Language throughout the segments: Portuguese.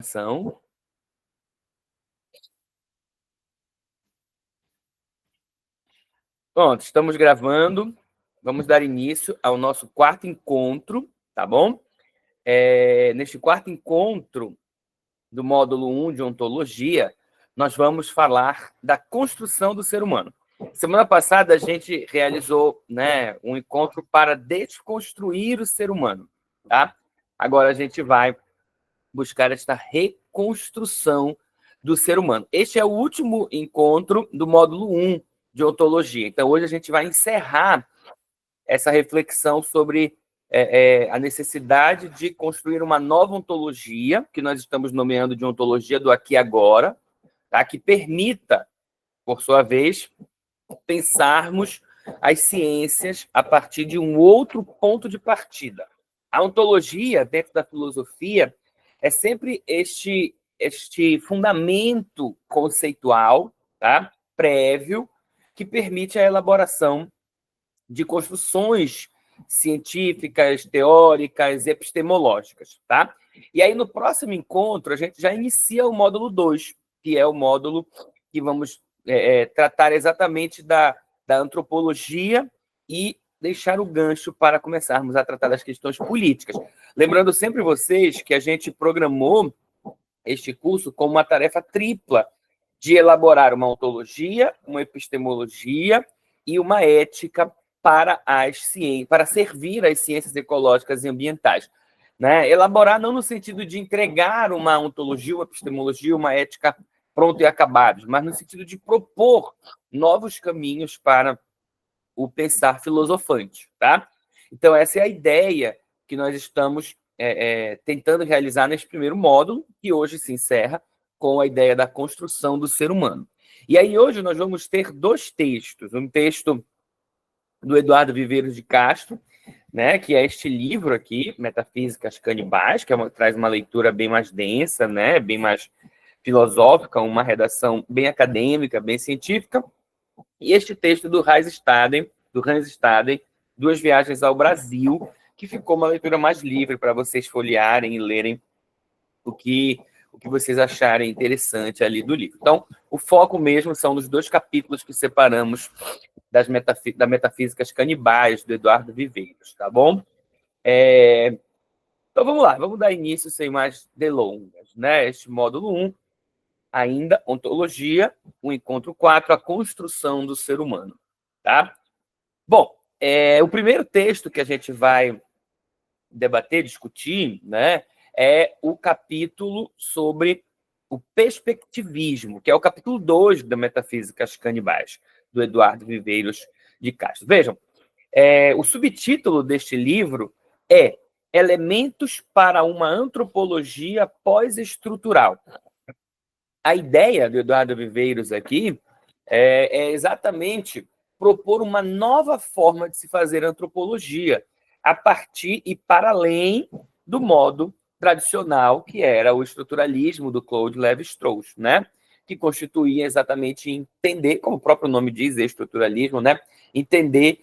Ação. Pronto, estamos gravando. Vamos dar início ao nosso quarto encontro, tá bom? Neste quarto encontro do módulo 1 de Ontologia, nós vamos falar da construção do ser humano. Semana passada, a gente realizou, um encontro para desconstruir o ser humano, tá? Agora a gente vai buscar esta reconstrução do ser humano. Este é o último encontro do módulo 1 de ontologia. Então, hoje a gente vai encerrar essa reflexão sobre a necessidade de construir uma nova ontologia, que nós estamos nomeando de ontologia do aqui e agora, tá? Que permita, por sua vez, pensarmos as ciências a partir de um outro ponto de partida. A ontologia, dentro da filosofia, é sempre este fundamento conceitual, tá? Prévio, que permite a elaboração de construções científicas, teóricas, epistemológicas, tá? E aí, no próximo encontro, a gente já inicia o módulo 2, que é o módulo que vamos tratar exatamente da antropologia e deixar o gancho para começarmos a tratar das questões políticas. Lembrando sempre vocês que a gente programou este curso como uma tarefa tripla de elaborar uma ontologia, uma epistemologia e uma ética para as ciências, para servir às ciências ecológicas e ambientais. Elaborar não no sentido de entregar uma ontologia, uma epistemologia, uma ética pronto e acabados, mas no sentido de propor novos caminhos para o pensar filosofante, tá? Então, essa é a ideia que nós estamos tentando realizar nesse primeiro módulo, que hoje se encerra com a ideia da construção do ser humano. E aí, hoje, nós vamos ter dois textos. Um texto do Eduardo Viveiros de Castro, que é este livro aqui, Metafísicas Canibais, que traz uma leitura bem mais densa, bem mais filosófica, uma redação bem acadêmica, bem científica, e este texto do Hans Staden, Duas Viagens ao Brasil, que ficou uma leitura mais livre para vocês folhearem e lerem o que vocês acharem interessante ali do livro. Então, o foco mesmo são nos dois capítulos que separamos da Metafísicas Canibais, do Eduardo Viveiros, tá bom? Então, vamos lá, vamos dar início sem mais delongas, Este módulo 1, ainda, ontologia, o encontro 4, a construção do ser humano, tá? Bom, o primeiro texto que a gente vai debater, discutir, é o capítulo sobre o perspectivismo, que é o capítulo 2 da Metafísicas Canibais, do Eduardo Viveiros de Castro. Vejam, o subtítulo deste livro é Elementos para uma Antropologia Pós-Estrutural. A ideia do Eduardo Viveiros aqui é exatamente propor uma nova forma de se fazer antropologia a partir e para além do modo tradicional que era o estruturalismo do Claude Lévi-Strauss, que constituía exatamente entender, como o próprio nome diz, estruturalismo, entender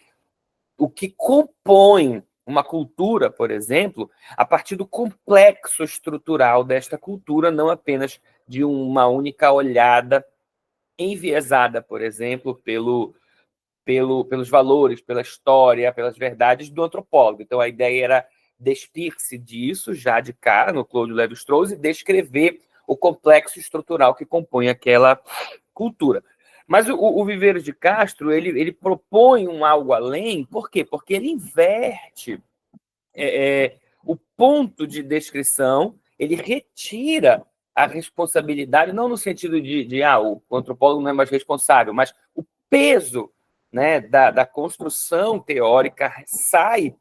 o que compõe uma cultura, por exemplo, a partir do complexo estrutural desta cultura, não apenas de uma única olhada enviesada, por exemplo, pelos valores, pela história, pelas verdades do antropólogo. Então, a ideia era despir-se disso já de cara, no Claude Lévi-Strauss, e descrever o complexo estrutural que compõe aquela cultura. Mas o Viveiros de Castro, ele propõe um algo além, por quê? Porque ele inverte o ponto de descrição, ele retira a responsabilidade, não no sentido de o antropólogo não é mais responsável, mas o peso da construção teórica sai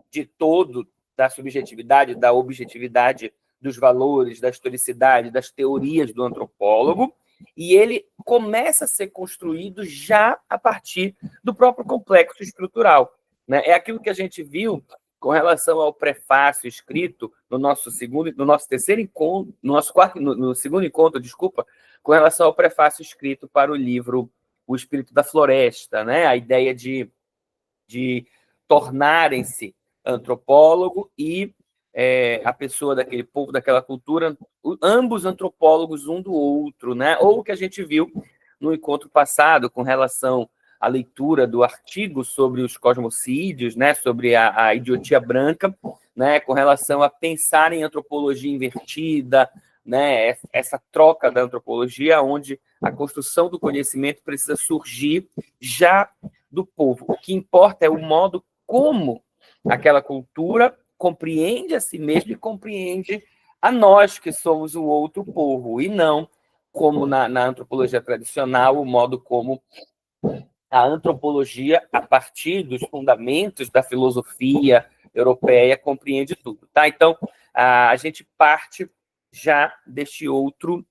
de todo da subjetividade, da objetividade dos valores, da historicidade, das teorias do antropólogo, e ele começa a ser construído já a partir do próprio complexo estrutural. É aquilo que a gente viu com relação ao prefácio escrito no terceiro encontro, no segundo encontro, com relação ao prefácio escrito para o livro O Espírito da Floresta, a ideia de tornarem-se antropólogo e a pessoa daquele povo, daquela cultura, ambos antropólogos um do outro, né? Ou o que a gente viu no encontro passado com relação à leitura do artigo sobre os cosmocídios, né? Sobre a idiotia branca, né? Com relação a pensar em antropologia invertida, né? Essa troca da antropologia, onde a construção do conhecimento precisa surgir já do povo. O que importa é o modo como aquela cultura compreende a si mesma e compreende a nós, que somos o outro povo, e não como na antropologia tradicional, o modo como a antropologia, a partir dos fundamentos da filosofia europeia, compreende tudo. Tá? Então, a gente parte já deste outro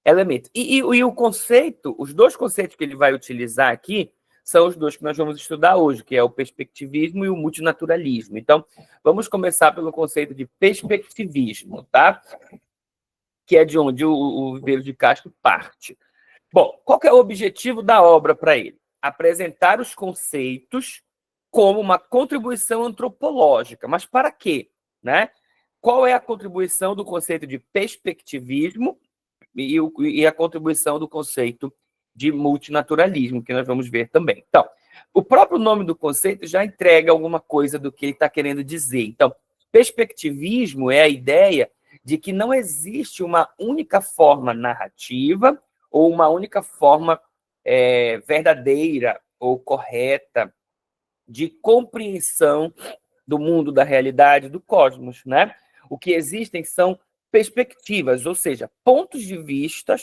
elemento. E o conceito, os dois conceitos que ele vai utilizar aqui, são os dois que nós vamos estudar hoje, que é o perspectivismo e o multinaturalismo. Então, vamos começar pelo conceito de perspectivismo, tá? Que é de onde o Viveiro de Castro parte. Bom, qual que é o objetivo da obra para ele? Apresentar os conceitos como uma contribuição antropológica. Mas para quê? Né? Qual é a contribuição do conceito de perspectivismo e a contribuição do conceito de multinaturalismo, que nós vamos ver também. Então, o próprio nome do conceito já entrega alguma coisa do que ele está querendo dizer. Então, perspectivismo é a ideia de que não existe uma única forma narrativa ou uma única forma verdadeira ou correta de compreensão do mundo, da realidade, do cosmos, né? O que existem são perspectivas, ou seja, pontos de vista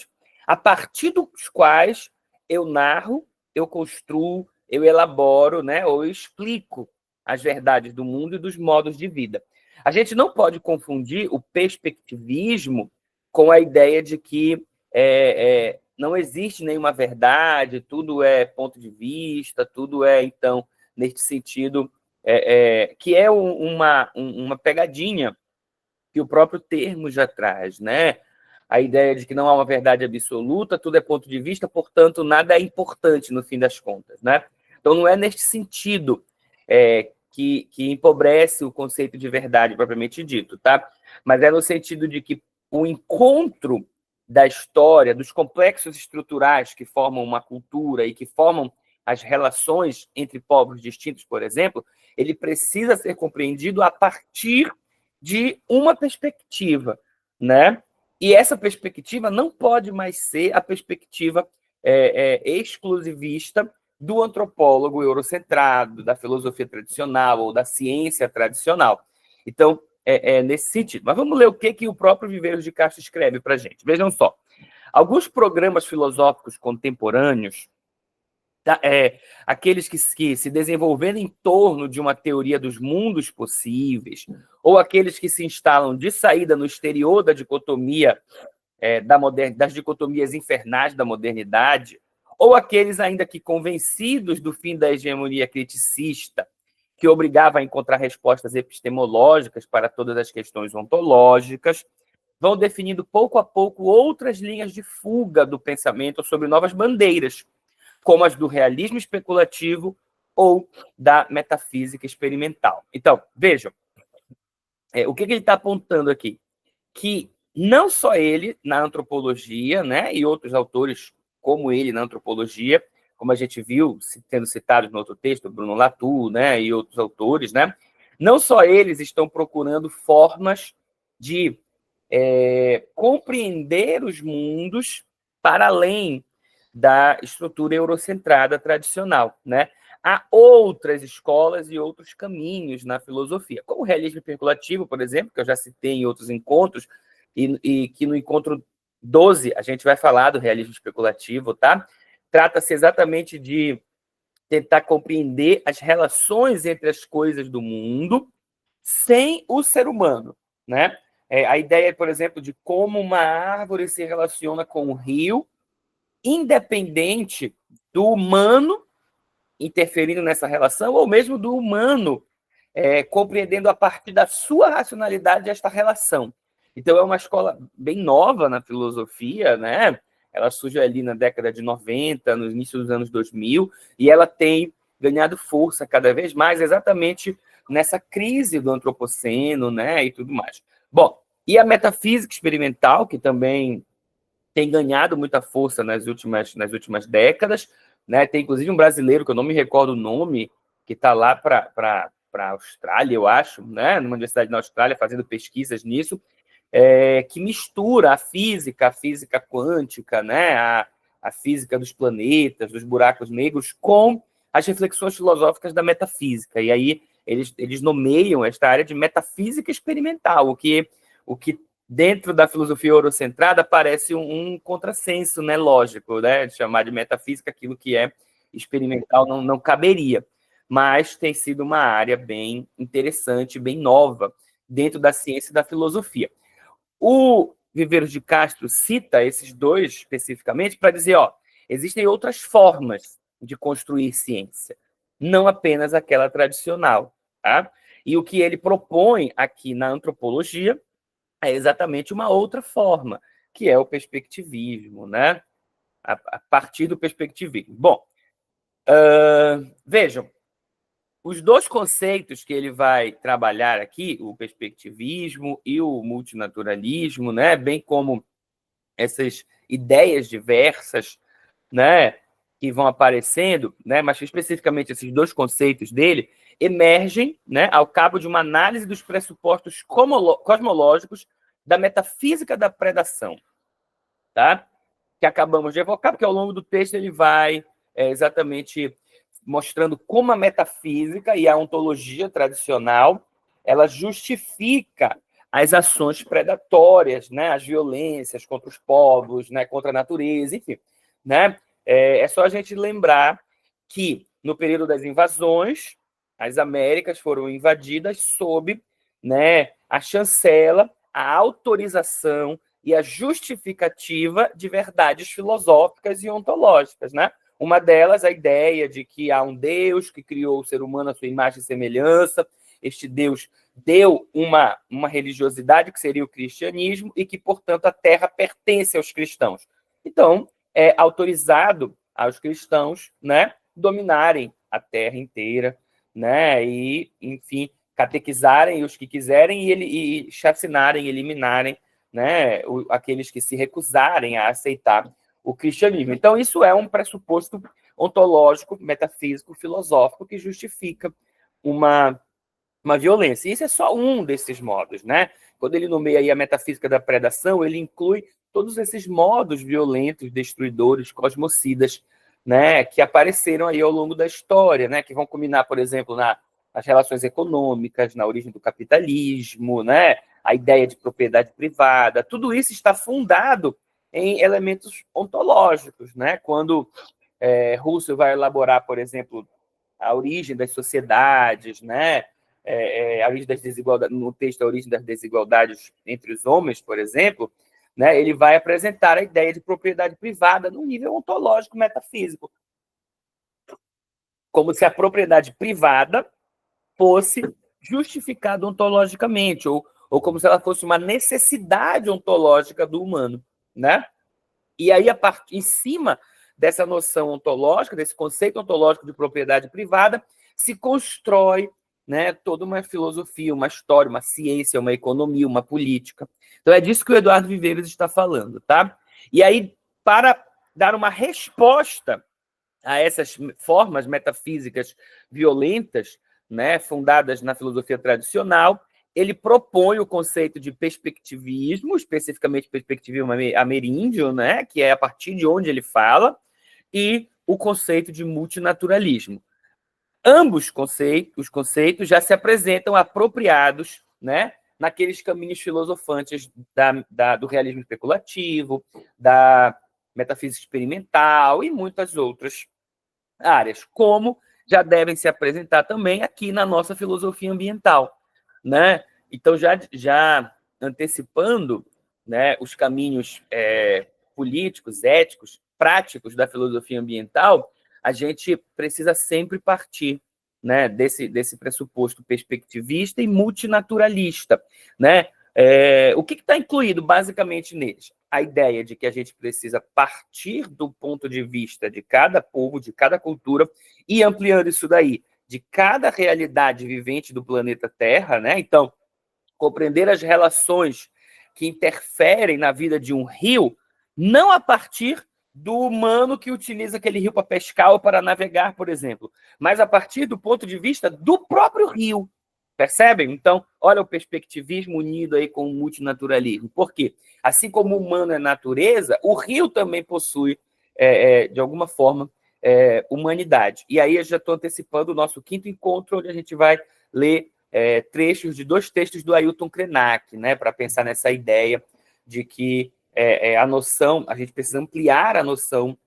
a partir dos quais eu narro, eu construo, eu elaboro, né, ou eu explico as verdades do mundo e dos modos de vida. A gente não pode confundir o perspectivismo com a ideia de que não existe nenhuma verdade, tudo é ponto de vista, tudo é, então, nesse sentido, que é uma pegadinha que o próprio termo já traz, né? A ideia de que não há uma verdade absoluta, tudo é ponto de vista, portanto, nada é importante no fim das contas, né? Então, não é neste sentido que empobrece o conceito de verdade propriamente dito, tá? Mas é no sentido de que o encontro da história, dos complexos estruturais que formam uma cultura e que formam as relações entre povos distintos, por exemplo, ele precisa ser compreendido a partir de uma perspectiva, né? E essa perspectiva não pode mais ser a perspectiva exclusivista do antropólogo eurocentrado, da filosofia tradicional ou da ciência tradicional. Então, nesse sentido. Mas vamos ler o que o próprio Viveiros de Castro escreve para a gente. Vejam só. Alguns programas filosóficos contemporâneos, aqueles que se desenvolveram em torno de uma teoria dos mundos possíveis, ou aqueles que se instalam de saída no exterior da dicotomia das dicotomias infernais da modernidade, ou aqueles ainda que convencidos do fim da hegemonia criticista, que obrigava a encontrar respostas epistemológicas para todas as questões ontológicas, vão definindo pouco a pouco outras linhas de fuga do pensamento sobre novas bandeiras, como as do realismo especulativo ou da metafísica experimental. Então, vejam, o que ele está apontando aqui? Que não só ele, na antropologia, né, e outros autores como ele na antropologia, como a gente viu sendo citados no outro texto, Bruno Latour, né, e outros autores, né, não só eles estão procurando formas de compreender os mundos para além da estrutura eurocentrada tradicional, né? Há outras escolas e outros caminhos na filosofia, como o realismo especulativo, por exemplo, que eu já citei em outros encontros, e que no encontro 12 a gente vai falar do realismo especulativo, tá? Trata-se exatamente de tentar compreender as relações entre as coisas do mundo sem o ser humano, né? A ideia, por exemplo, de como uma árvore se relaciona com o rio, independente do humano interferindo nessa relação, ou mesmo do humano compreendendo a partir da sua racionalidade esta relação. Então, é uma escola bem nova na filosofia, né? Ela surge ali na década de 90, no início dos anos 2000, e ela tem ganhado força cada vez mais, exatamente nessa crise do antropoceno, né, e tudo mais. Bom, e a metafísica experimental, que também tem ganhado muita força nas últimas décadas, né? Tem inclusive um brasileiro, que eu não me recordo o nome, que está lá para a Austrália, eu acho, né? Numa universidade na Austrália, fazendo pesquisas nisso, que mistura a física quântica, né? A física dos planetas, dos buracos negros, com as reflexões filosóficas da metafísica. E aí eles nomeiam esta área de metafísica experimental, o que dentro da filosofia eurocentrada parece um contrassenso, né, lógico, né, de chamar de metafísica aquilo que é experimental não caberia, mas tem sido uma área bem interessante, bem nova dentro da ciência e da filosofia. O Viveiros de Castro cita esses dois especificamente para dizer, existem outras formas de construir ciência, não apenas aquela tradicional, tá? E o que ele propõe aqui na antropologia é exatamente uma outra forma, que é o perspectivismo, né? A partir do perspectivismo. Bom, vejam, os dois conceitos que ele vai trabalhar aqui, o perspectivismo e o multinaturalismo, né? Bem como essas ideias diversas, né? Que vão aparecendo, né? Mas especificamente esses dois conceitos dele emergem, né? Ao cabo de uma análise dos pressupostos cosmológicos da metafísica da predação, tá? Que acabamos de evocar, porque ao longo do texto ele vai exatamente mostrando como a metafísica e a ontologia tradicional ela justifica as ações predatórias, né, as violências contra os povos, né, contra a natureza, enfim, né? É só a gente lembrar que no período das invasões as Américas foram invadidas sob, né, a chancela, a autorização e a justificativa de verdades filosóficas e ontológicas, né? Uma delas, a ideia de que há um Deus que criou o ser humano à sua imagem e semelhança. Este Deus deu uma religiosidade que seria o cristianismo e que, portanto, a terra pertence aos cristãos. Então, é autorizado aos cristãos, né, dominarem a terra inteira, né, e, enfim, catequizarem os que quiserem e chacinarem, eliminarem, né, aqueles que se recusarem a aceitar o cristianismo. Então, isso é um pressuposto ontológico, metafísico, filosófico que justifica uma violência. E isso é só um desses modos, né? Quando ele nomeia aí a metafísica da predação, ele inclui todos esses modos violentos, destruidores, cosmocidas, né, que apareceram aí ao longo da história, né, que vão culminar, por exemplo, nas relações econômicas, na origem do capitalismo, né, a ideia de propriedade privada. Tudo isso está fundado em elementos ontológicos, né? Quando Russell vai elaborar, por exemplo, a origem das sociedades, né? A origem das desigualdades, no texto, a origem das desigualdades entre os homens, por exemplo, né? Ele vai apresentar a ideia de propriedade privada num nível ontológico metafísico, como se a propriedade privada fosse justificada ontologicamente, ou como se ela fosse uma necessidade ontológica do humano, né? E aí, em cima dessa noção ontológica, desse conceito ontológico de propriedade privada, se constrói, né, toda uma filosofia, uma história, uma ciência, uma economia, uma política. Então, é disso que o Eduardo Viveiros está falando, tá? E aí, para dar uma resposta a essas formas metafísicas violentas, né, fundadas na filosofia tradicional, ele propõe o conceito de perspectivismo, especificamente perspectivismo ameríndio, né, que é a partir de onde ele fala, e o conceito de multinaturalismo. Ambos os conceitos já se apresentam apropriados, né, naqueles caminhos filosofantes do realismo especulativo, da metafísica experimental e muitas outras áreas, como já devem se apresentar também aqui na nossa filosofia ambiental, né? Então, já antecipando, né, os caminhos políticos, éticos, práticos da filosofia ambiental, a gente precisa sempre partir, né, desse pressuposto perspectivista e multinaturalista, né? O que está incluído basicamente neles? A ideia de que a gente precisa partir do ponto de vista de cada povo, de cada cultura, e ampliando isso daí, de cada realidade vivente do planeta Terra, né? Então, compreender as relações que interferem na vida de um rio, não a partir do humano que utiliza aquele rio para pescar ou para navegar, por exemplo, mas a partir do ponto de vista do próprio rio. Percebem? Então, olha o perspectivismo unido aí com o multinaturalismo. Por quê? Assim como o humano é natureza, o rio também possui, de alguma forma, humanidade. E aí eu já estou antecipando o nosso quinto encontro, onde a gente vai ler trechos de 2 textos do Ailton Krenak, né, para pensar nessa ideia de que a noção, a gente precisa ampliar a noção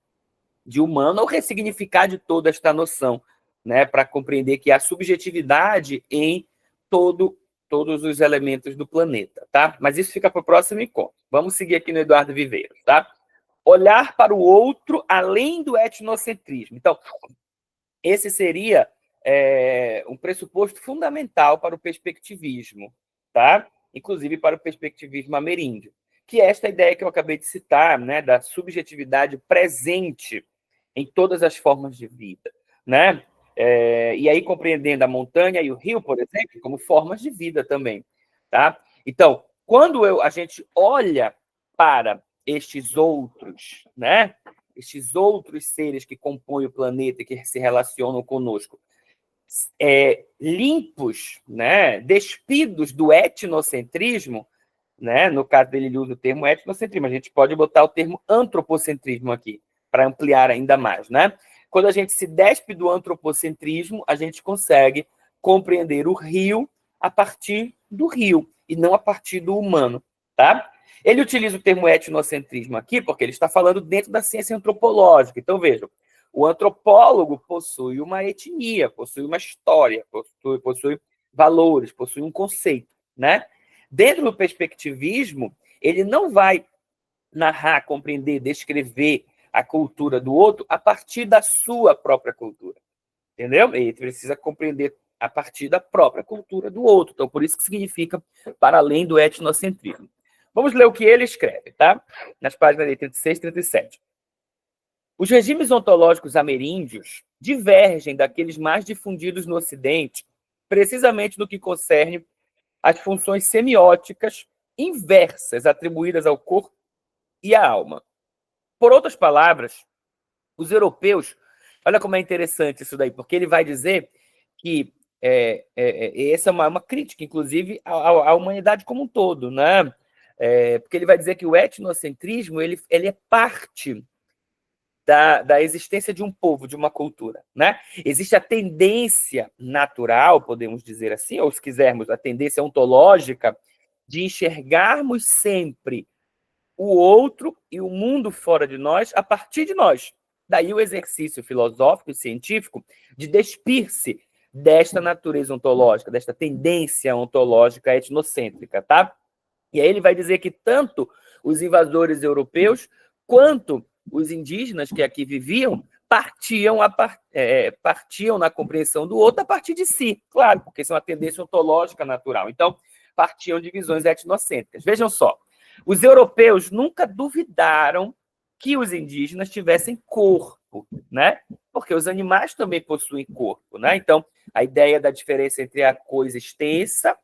de humano ou ressignificar de toda esta noção, né, para compreender que há subjetividade em todos os elementos do planeta, tá? Mas isso fica para o próximo encontro. Vamos seguir aqui no Eduardo Viveiros, tá? Olhar para o outro além do etnocentrismo. Então, esse seria um pressuposto fundamental para o perspectivismo, tá? Inclusive para o perspectivismo ameríndio, que é esta ideia que eu acabei de citar, né, da subjetividade presente em todas as formas de vida, né? E aí compreendendo a montanha e o rio, por exemplo, como formas de vida também, tá? Então, quando a gente olha para estes outros, né? Estes outros seres que compõem o planeta e que se relacionam conosco, limpos, né? Despidos do etnocentrismo, né? No caso dele, ele usa o termo etnocentrismo, a gente pode botar o termo antropocentrismo aqui, para ampliar ainda mais, né? Quando a gente se despe do antropocentrismo, a gente consegue compreender o rio a partir do rio, e não a partir do humano, tá? Ele utiliza o termo etnocentrismo aqui porque ele está falando dentro da ciência antropológica. Então, vejam, o antropólogo possui uma etnia, possui uma história, possui valores, possui um conceito, né? Dentro do perspectivismo, ele não vai narrar, compreender, descrever a cultura do outro a partir da sua própria cultura, entendeu? Ele precisa compreender a partir da própria cultura do outro. Então, por isso que significa para além do etnocentrismo. Vamos ler o que ele escreve, tá? Nas páginas 36 e 37. Os regimes ontológicos ameríndios divergem daqueles mais difundidos no Ocidente, precisamente no que concerne às funções semióticas inversas atribuídas ao corpo e à alma. Por outras palavras, os europeus, olha como é interessante isso daí, porque ele vai dizer que essa é uma crítica, inclusive, à humanidade como um todo, né? Porque ele vai dizer que o etnocentrismo ele é parte da existência de um povo, de uma cultura, né? Existe a tendência natural, podemos dizer assim, ou se quisermos, a tendência ontológica de enxergarmos sempre o outro e o mundo fora de nós a partir de nós. Daí o exercício filosófico e científico de despir-se desta natureza ontológica, desta tendência ontológica etnocêntrica, tá? E aí ele vai dizer que tanto os invasores europeus quanto os indígenas que aqui viviam partiam na compreensão do outro a partir de si, claro, porque isso é uma tendência ontológica natural. Então, partiam de visões etnocêntricas. Vejam só, os europeus nunca duvidaram que os indígenas tivessem corpo, né? Porque os animais também possuem corpo, né? Então, a ideia da diferença entre a coisa extensa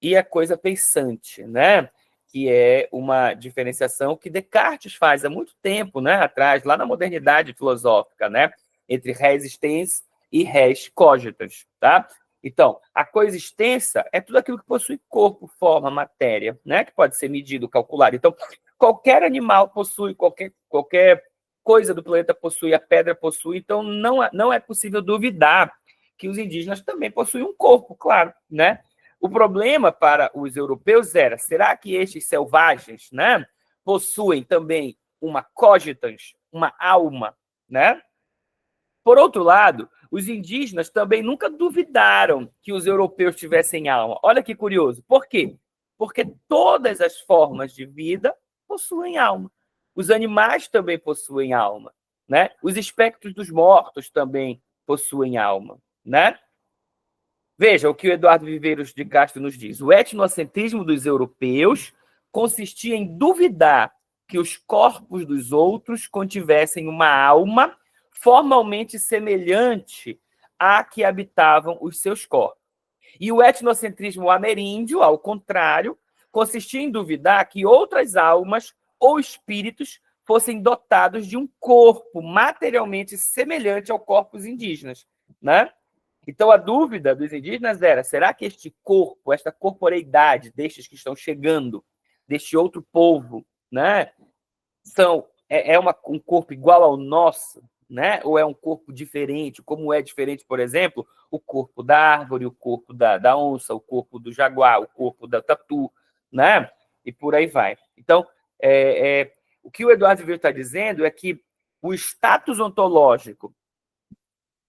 e a coisa pensante, né? Que é uma diferenciação que Descartes faz há muito tempo, né? Atrás, lá na modernidade filosófica, né? Entre res extens e res cogitans, tá? Então, a coisa extensa é tudo aquilo que possui corpo, forma, matéria, né? Que pode ser medido, calculado. Então, qualquer animal possui, qualquer coisa do planeta possui, a pedra possui. Então, não é possível duvidar que os indígenas também possuem um corpo, claro, né? O problema para os europeus era, será que estes selvagens, né, possuem também uma cogitans, uma alma, né? Por outro lado, os indígenas também nunca duvidaram que os europeus tivessem alma. Olha que curioso. Por quê? Porque todas as formas de vida possuem alma. Os animais também possuem alma, né? Os espectros dos mortos também possuem alma, né? Veja o que o Eduardo Viveiros de Castro nos diz. O etnocentrismo dos europeus consistia em duvidar que os corpos dos outros contivessem uma alma formalmente semelhante a que habitavam os seus corpos. E o etnocentrismo ameríndio, ao contrário, consistia em duvidar que outras almas ou espíritos fossem dotados de um corpo materialmente semelhante ao corpo dos indígenas, né? Então, a dúvida dos indígenas era, será que este corpo, esta corporeidade destes que estão chegando, deste outro povo, né, um corpo igual ao nosso, né? Ou é um corpo diferente? Como é diferente, por exemplo, o corpo da árvore, o corpo da onça, o corpo do jaguar, o corpo da tatu, né? E por aí vai. Então, o que o Eduardo Vieira está dizendo é que o status ontológico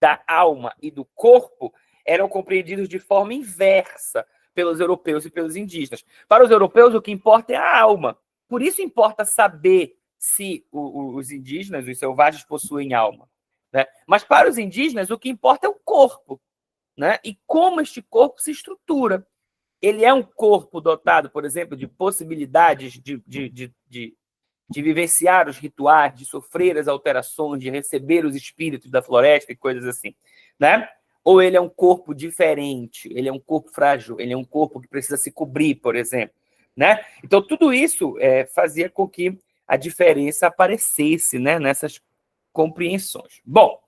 da alma e do corpo eram compreendidos de forma inversa pelos europeus e pelos indígenas. Para os europeus, o que importa é a alma. Por isso importa saber se os indígenas, os selvagens, possuem alma. Né? Mas para os indígenas, o que importa é o corpo. Né? E como este corpo se estrutura. Ele é um corpo dotado, por exemplo, de possibilidades de vivenciar os rituais, de sofrer as alterações, de receber os espíritos da floresta e coisas assim, né? Ou ele é um corpo diferente, ele é um corpo frágil, ele é um corpo que precisa se cobrir, por exemplo, né? Então, tudo isso fazia com que a diferença aparecesse, né, nessas compreensões. Bom,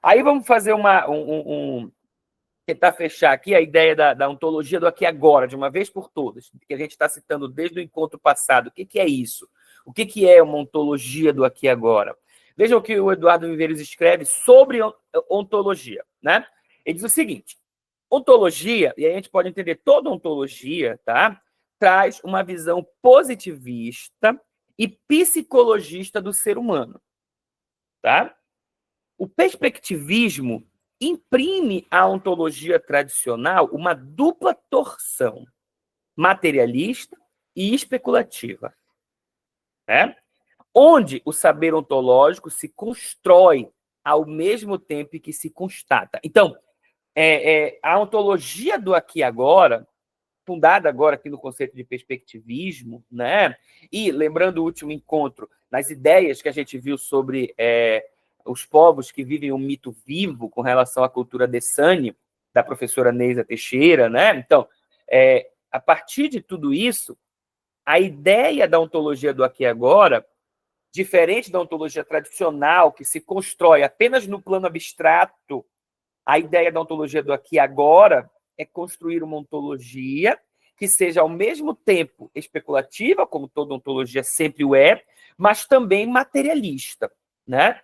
aí vamos fazer tentar fechar aqui a ideia da ontologia do aqui e agora, de uma vez por todas, que a gente está citando desde o encontro passado. O que é isso? O que é uma ontologia do aqui e agora? Vejam o que o Eduardo Viveiros escreve sobre ontologia. Né? Ele diz o seguinte, ontologia, e aí a gente pode entender toda ontologia, tá? Traz uma visão positivista e psicologista do ser humano. Tá? O perspectivismo imprime à ontologia tradicional uma dupla torção, materialista e especulativa, né? Onde o saber ontológico se constrói ao mesmo tempo que se constata. Então, a ontologia do aqui e agora, fundada agora aqui no conceito de perspectivismo, né? E lembrando o último encontro, nas ideias que a gente viu sobre os povos que vivem um mito vivo com relação à cultura Dessane, da professora Neisa Teixeira, né? Então, a partir de tudo isso, a ideia da ontologia do aqui e agora, diferente da ontologia tradicional, que se constrói apenas no plano abstrato, a ideia da ontologia do aqui e agora é construir uma ontologia que seja, ao mesmo tempo, especulativa, como toda ontologia sempre o é, mas também materialista, né?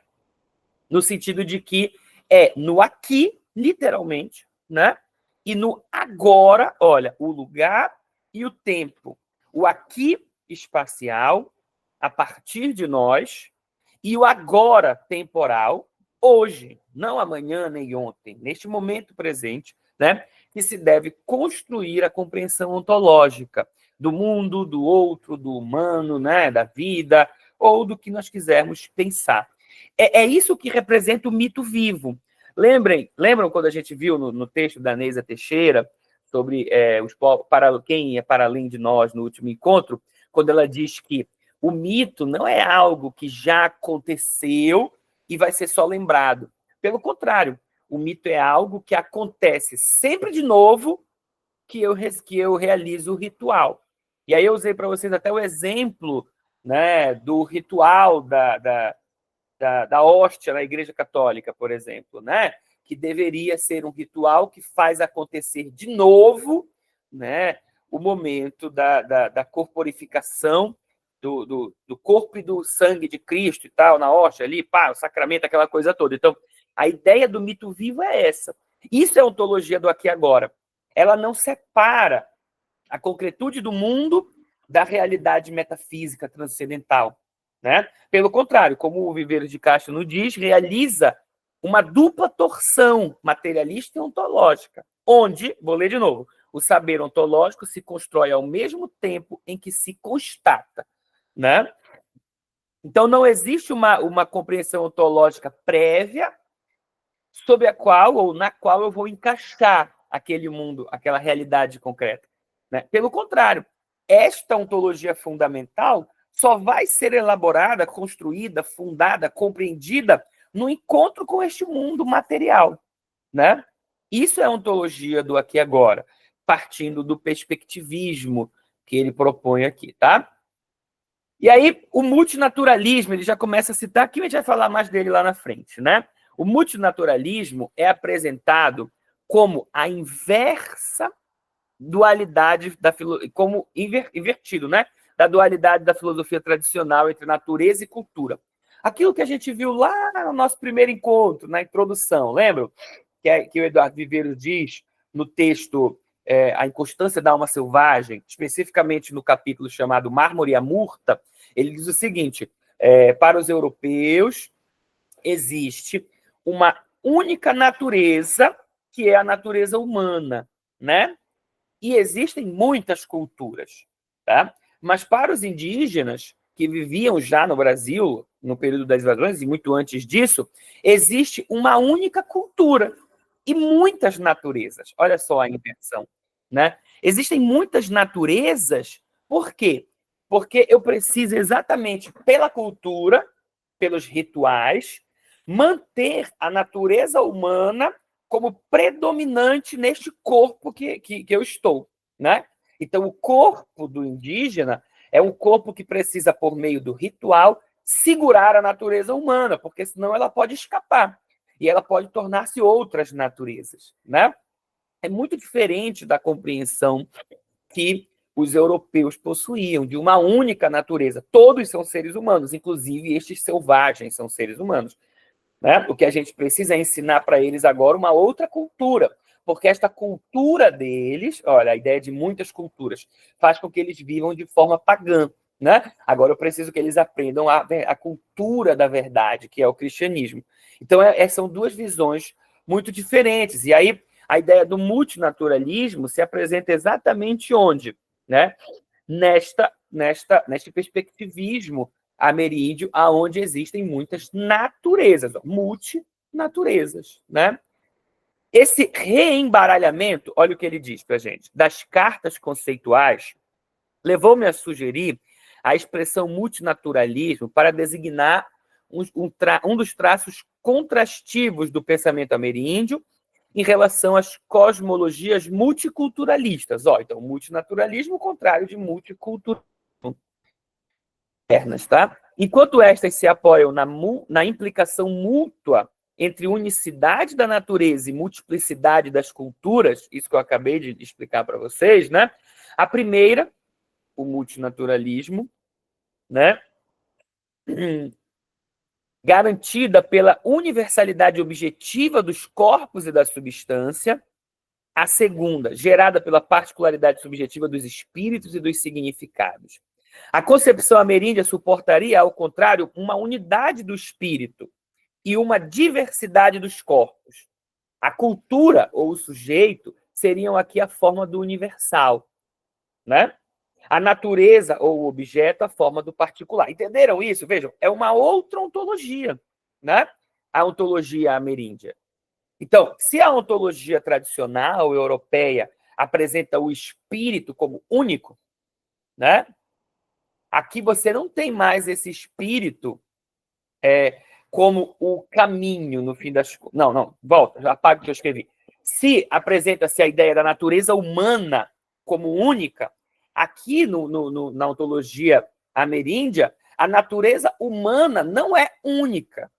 No sentido de que no aqui, literalmente, né? E no agora, olha, o lugar e o tempo. O aqui espacial, a partir de nós, e o agora temporal, hoje, não amanhã nem ontem, neste momento presente, né? Que se deve construir a compreensão ontológica do mundo, do outro, do humano, né? Da vida, ou do que nós quisermos pensar. É isso que representa o mito vivo. Lembram quando a gente viu no texto da Neisa Teixeira sobre quem é para além de nós no último encontro, quando ela diz que o mito não é algo que já aconteceu e vai ser só lembrado. Pelo contrário, o mito é algo que acontece sempre de novo que eu realizo o ritual. E aí eu usei para vocês até o exemplo, né, do ritual da hóstia na Igreja Católica, por exemplo, né? Que deveria ser um ritual que faz acontecer de novo, né, o momento da corporificação do corpo e do sangue de Cristo e tal, na hóstia ali, pá, o sacramento, aquela coisa toda. Então, a ideia do mito vivo é essa. Isso é a ontologia do aqui e agora. Ela não separa a concretude do mundo da realidade metafísica transcendental. Né? Pelo contrário, como o Viveiros de Castro nos diz, realiza uma dupla torção materialista e ontológica, onde, vou ler de novo, o saber ontológico se constrói ao mesmo tempo em que se constata. Né? Então, não existe uma compreensão ontológica prévia sobre a qual ou na qual eu vou encaixar aquele mundo, aquela realidade concreta. Né? Pelo contrário, esta ontologia fundamental só vai ser elaborada, construída, fundada, compreendida no encontro com este mundo material. né? Isso é a ontologia do aqui e agora, partindo do perspectivismo que ele propõe aqui, tá? E aí, o multinaturalismo, ele já começa a citar, aqui a gente vai falar mais dele lá na frente, né? O multinaturalismo é apresentado como a inversa dualidade como invertido, né? Da dualidade da filosofia tradicional entre natureza e cultura. Aquilo que a gente viu lá no nosso primeiro encontro, na introdução, lembram? Que o Eduardo Viveiros diz no texto A Inconstância da Alma Selvagem, especificamente no capítulo chamado Mármore e a Murta, ele diz o seguinte: para os europeus existe uma única natureza, que é a natureza humana, né? E existem muitas culturas, tá? Mas para os indígenas que viviam já no Brasil, no período das invasões e muito antes disso, existe uma única cultura e muitas naturezas. Olha só a inversão, né? Existem muitas naturezas, por quê? Porque eu preciso exatamente pela cultura, pelos rituais, manter a natureza humana como predominante neste corpo que eu estou, né? Então, o corpo do indígena é um corpo que precisa, por meio do ritual, segurar a natureza humana, porque senão ela pode escapar e ela pode tornar-se outras naturezas, né? É muito diferente da compreensão que os europeus possuíam de uma única natureza. Todos são seres humanos, inclusive estes selvagens são seres humanos. Né? O que a gente precisa é ensinar para eles agora uma outra cultura, porque esta cultura deles, olha, a ideia de muitas culturas, faz com que eles vivam de forma pagã. Né? Agora eu preciso que eles aprendam a cultura da verdade, que é o cristianismo. Então, são duas visões muito diferentes. E aí, a ideia do multinaturalismo se apresenta exatamente onde? Né? Neste perspectivismo ameríndio, aonde existem muitas naturezas, multinaturezas, né? Esse reembaralhamento, olha o que ele diz para a gente, das cartas conceituais, levou-me a sugerir a expressão multinaturalismo para designar um dos traços contrastivos do pensamento ameríndio em relação às cosmologias multiculturalistas. Então, multinaturalismo, o contrário de multiculturalismo. Tá? Enquanto estas se apoiam na implicação mútua entre unicidade da natureza e multiplicidade das culturas, isso que eu acabei de explicar para vocês, né? A primeira, o multinaturalismo, né? Garantida pela universalidade objetiva dos corpos e da substância. A segunda, gerada pela particularidade subjetiva dos espíritos e dos significados. A concepção ameríndia suportaria, ao contrário, uma unidade do espírito e uma diversidade dos corpos. A cultura ou o sujeito seriam aqui a forma do universal, né? A natureza ou o objeto a forma do particular. Entenderam isso? Vejam, é uma outra ontologia, né? A ontologia ameríndia. Então, se a ontologia tradicional europeia apresenta o espírito como único, né? Aqui você não tem mais esse espírito como o caminho, no fim das contas. Não, volta, já apago o que eu escrevi. Se apresenta-se a ideia da natureza humana como única, aqui na ontologia ameríndia, a natureza humana não é única,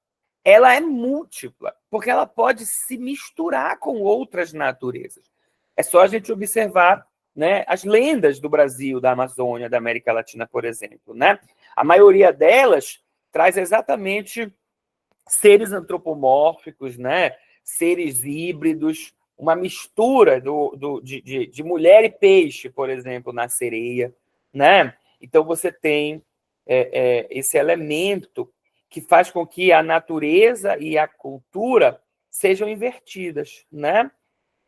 ela é múltipla, porque ela pode se misturar com outras naturezas. É só a gente observar, né, as lendas do Brasil, da Amazônia, da América Latina, por exemplo. Né? A maioria delas traz exatamente seres antropomórficos, né, seres híbridos, uma mistura de mulher e peixe, por exemplo, na sereia. Né? Então, você tem esse elemento que faz com que a natureza e a cultura sejam invertidas, né?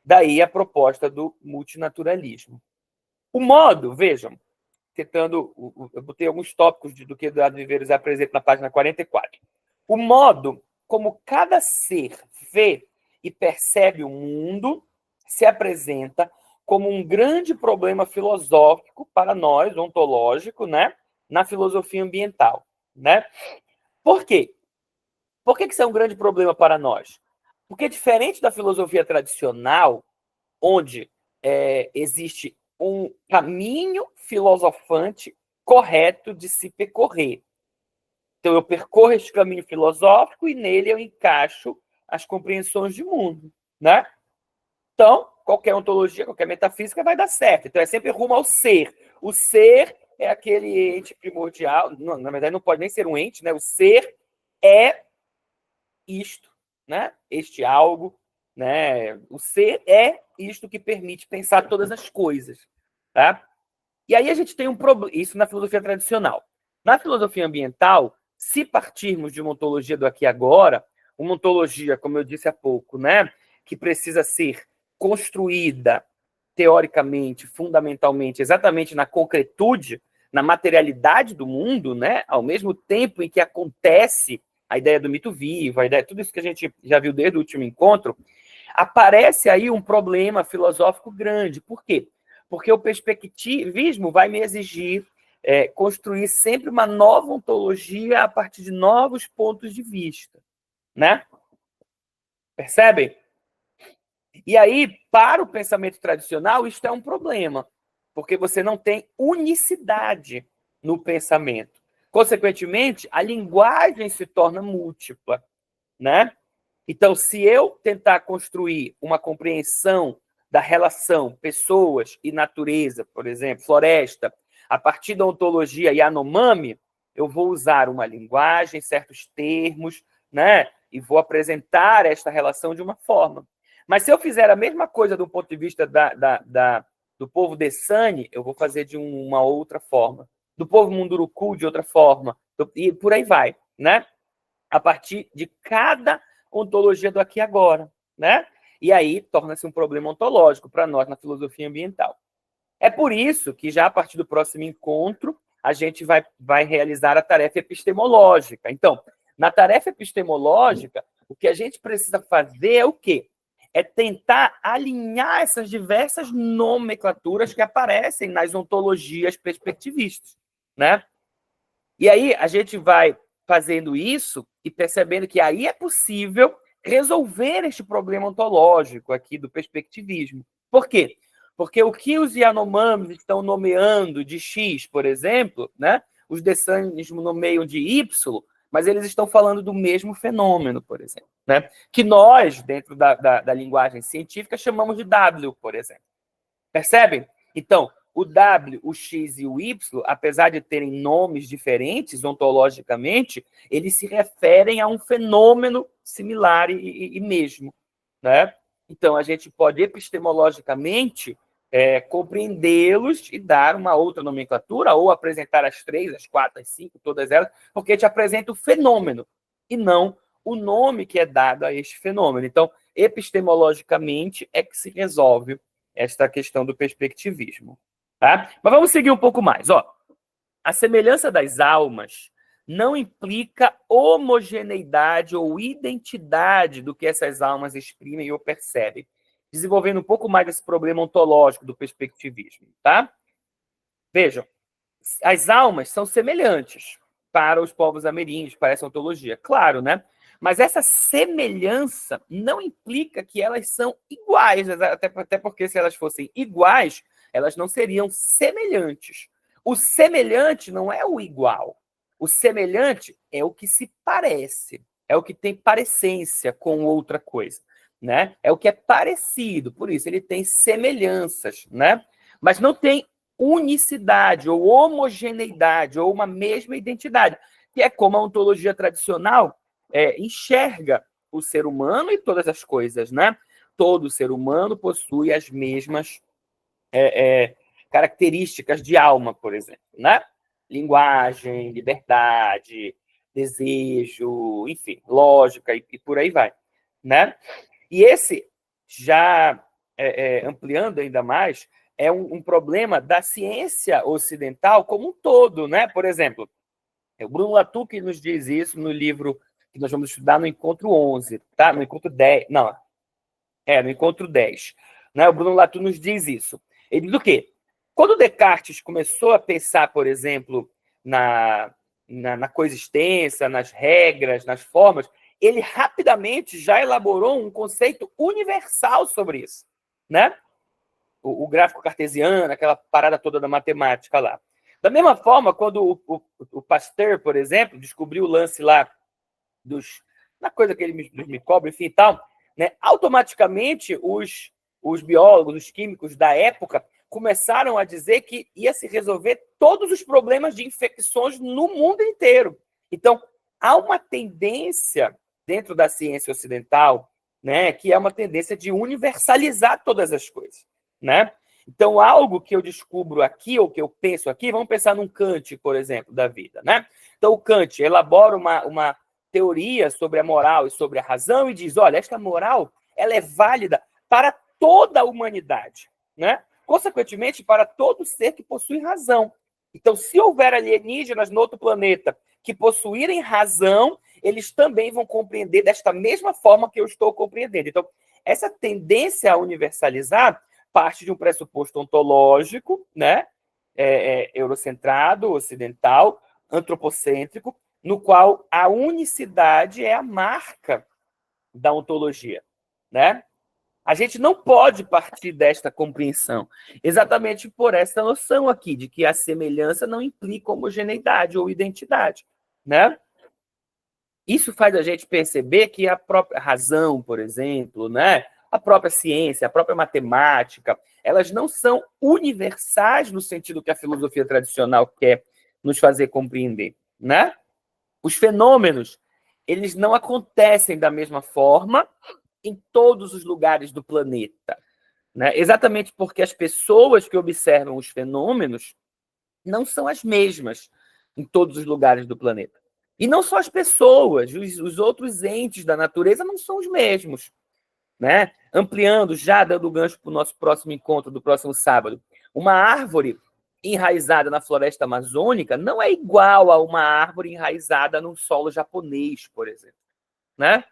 Daí a proposta do multinaturalismo. O modo, vejam, tentando, eu botei alguns tópicos do que Eduardo Viveiros apresenta na página 44. O modo como cada ser vê e percebe o mundo se apresenta como um grande problema filosófico para nós, ontológico, né? Na filosofia ambiental, né? Por quê? Por que isso é um grande problema para nós? Porque diferente da filosofia tradicional, onde existe um caminho filosofante correto de se percorrer. Então, eu percorro esse caminho filosófico e nele eu encaixo as compreensões de mundo, né? Então, qualquer ontologia, qualquer metafísica vai dar certo. Então, é sempre rumo ao ser. O ser é aquele ente primordial. Não, na verdade, não pode nem ser um ente, né? O ser é isto, né? Este algo, né? O ser é isto que permite pensar todas as coisas, tá? E aí a gente tem um problema, isso na filosofia tradicional. Na filosofia ambiental, se partirmos de uma ontologia do aqui e agora, uma ontologia, como eu disse há pouco, né, que precisa ser construída teoricamente, fundamentalmente, exatamente na concretude, na materialidade do mundo, né, ao mesmo tempo em que acontece a ideia do mito vivo, a ideia, tudo isso que a gente já viu desde o último encontro, aparece aí um problema filosófico grande. Por quê? Porque o perspectivismo vai me exigir construir sempre uma nova ontologia a partir de novos pontos de vista, né? Percebem? E aí, para o pensamento tradicional, isto é um problema, porque você não tem unicidade no pensamento. Consequentemente, a linguagem se torna múltipla, né? Então, se eu tentar construir uma compreensão da relação pessoas e natureza, por exemplo, floresta, a partir da ontologia Yanomami, eu vou usar uma linguagem, certos termos, né? E vou apresentar esta relação de uma forma. Mas se eu fizer a mesma coisa do ponto de vista do povo Dessane, eu vou fazer de uma outra forma. Do povo Munduruku, de outra forma. E por aí vai, né? A partir de cada ontologia do aqui e agora, né? E aí torna-se um problema ontológico para nós na filosofia ambiental. É por isso que já a partir do próximo encontro a gente vai realizar a tarefa epistemológica. Então, na tarefa epistemológica, o que a gente precisa fazer é o quê? É tentar alinhar essas diversas nomenclaturas que aparecem nas ontologias perspectivistas, né? E aí a gente vai fazendo isso e percebendo que aí é possível resolver este problema ontológico aqui do perspectivismo. Por quê? Porque o que os Yanomamis estão nomeando de X, por exemplo, né? Os Dessanis nomeiam de Y, mas eles estão falando do mesmo fenômeno, por exemplo, né? Que nós, dentro da linguagem científica, chamamos de W, por exemplo. Percebem? Então, o W, o X e o Y, apesar de terem nomes diferentes ontologicamente, eles se referem a um fenômeno similar e mesmo, né? Então, a gente pode epistemologicamente compreendê-los e dar uma outra nomenclatura, ou apresentar as 3, as 4, as 5, todas elas, porque te apresenta o fenômeno, e não o nome que é dado a este fenômeno. Então, epistemologicamente é que se resolve esta questão do perspectivismo. Tá? Mas vamos seguir um pouco mais. Ó. A semelhança das almas não implica homogeneidade ou identidade do que essas almas exprimem ou percebem, desenvolvendo um pouco mais esse problema ontológico do perspectivismo. Tá? Vejam, as almas são semelhantes para os povos ameríndios, para essa ontologia. Claro, né? Mas essa semelhança não implica que elas são iguais, até porque se elas fossem iguais, elas não seriam semelhantes. O semelhante não é o igual. O semelhante é o que se parece, é o que tem parecência com outra coisa, né? É o que é parecido, por isso ele tem semelhanças, né? Mas não tem unicidade ou homogeneidade ou uma mesma identidade, que é como a ontologia tradicional enxerga o ser humano e todas as coisas, né? Todo ser humano possui as mesmas características de alma, por exemplo, né? Linguagem, liberdade, desejo, enfim, lógica e por aí vai, né? E esse, já ampliando ainda mais, é um problema da ciência ocidental como um todo, né? Por exemplo, o Bruno Latour que nos diz isso no livro que nós vamos estudar no encontro 11, tá? No encontro 10, não, no encontro 10. Né? O Bruno Latour nos diz isso. Ele diz o quê? Quando Descartes começou a pensar, por exemplo, na coexistência, nas regras, nas formas, ele rapidamente já elaborou um conceito universal sobre isso, né? O gráfico cartesiano, aquela parada toda da matemática lá. Da mesma forma, quando o Pasteur, por exemplo, descobriu o lance lá na coisa que ele dos micróbios, enfim e tal, né, automaticamente os biólogos, os químicos da época começaram a dizer que ia se resolver todos os problemas de infecções no mundo inteiro. Então, há uma tendência dentro da ciência ocidental, né, que é uma tendência de universalizar todas as coisas, né? Então, algo que eu descubro aqui, ou que eu penso aqui, vamos pensar num Kant, por exemplo, da vida, né? Então, o Kant elabora uma teoria sobre a moral e sobre a razão e diz, olha, esta moral ela é válida para toda a humanidade, né? Consequentemente, para todo ser que possui razão. Então, se houver alienígenas no outro planeta que possuírem razão, eles também vão compreender desta mesma forma que eu estou compreendendo. Então, essa tendência a universalizar parte de um pressuposto ontológico, né? Eurocentrado, ocidental, antropocêntrico, no qual a unicidade é a marca da ontologia, né? A gente não pode partir desta compreensão, exatamente por essa noção aqui, de que a semelhança não implica homogeneidade ou identidade, né? Isso faz a gente perceber que a própria razão, por exemplo, né? A própria ciência, a própria matemática, elas não são universais no sentido que a filosofia tradicional quer nos fazer compreender, né? Os fenômenos, eles não acontecem da mesma forma em todos os lugares do planeta, né? Exatamente porque as pessoas que observam os fenômenos não são as mesmas em todos os lugares do planeta. E não só as pessoas, os outros entes da natureza não são os mesmos, né? Ampliando, já dando gancho para o nosso próximo encontro do próximo sábado, uma árvore enraizada na floresta amazônica não é igual a uma árvore enraizada num solo japonês, por exemplo, né?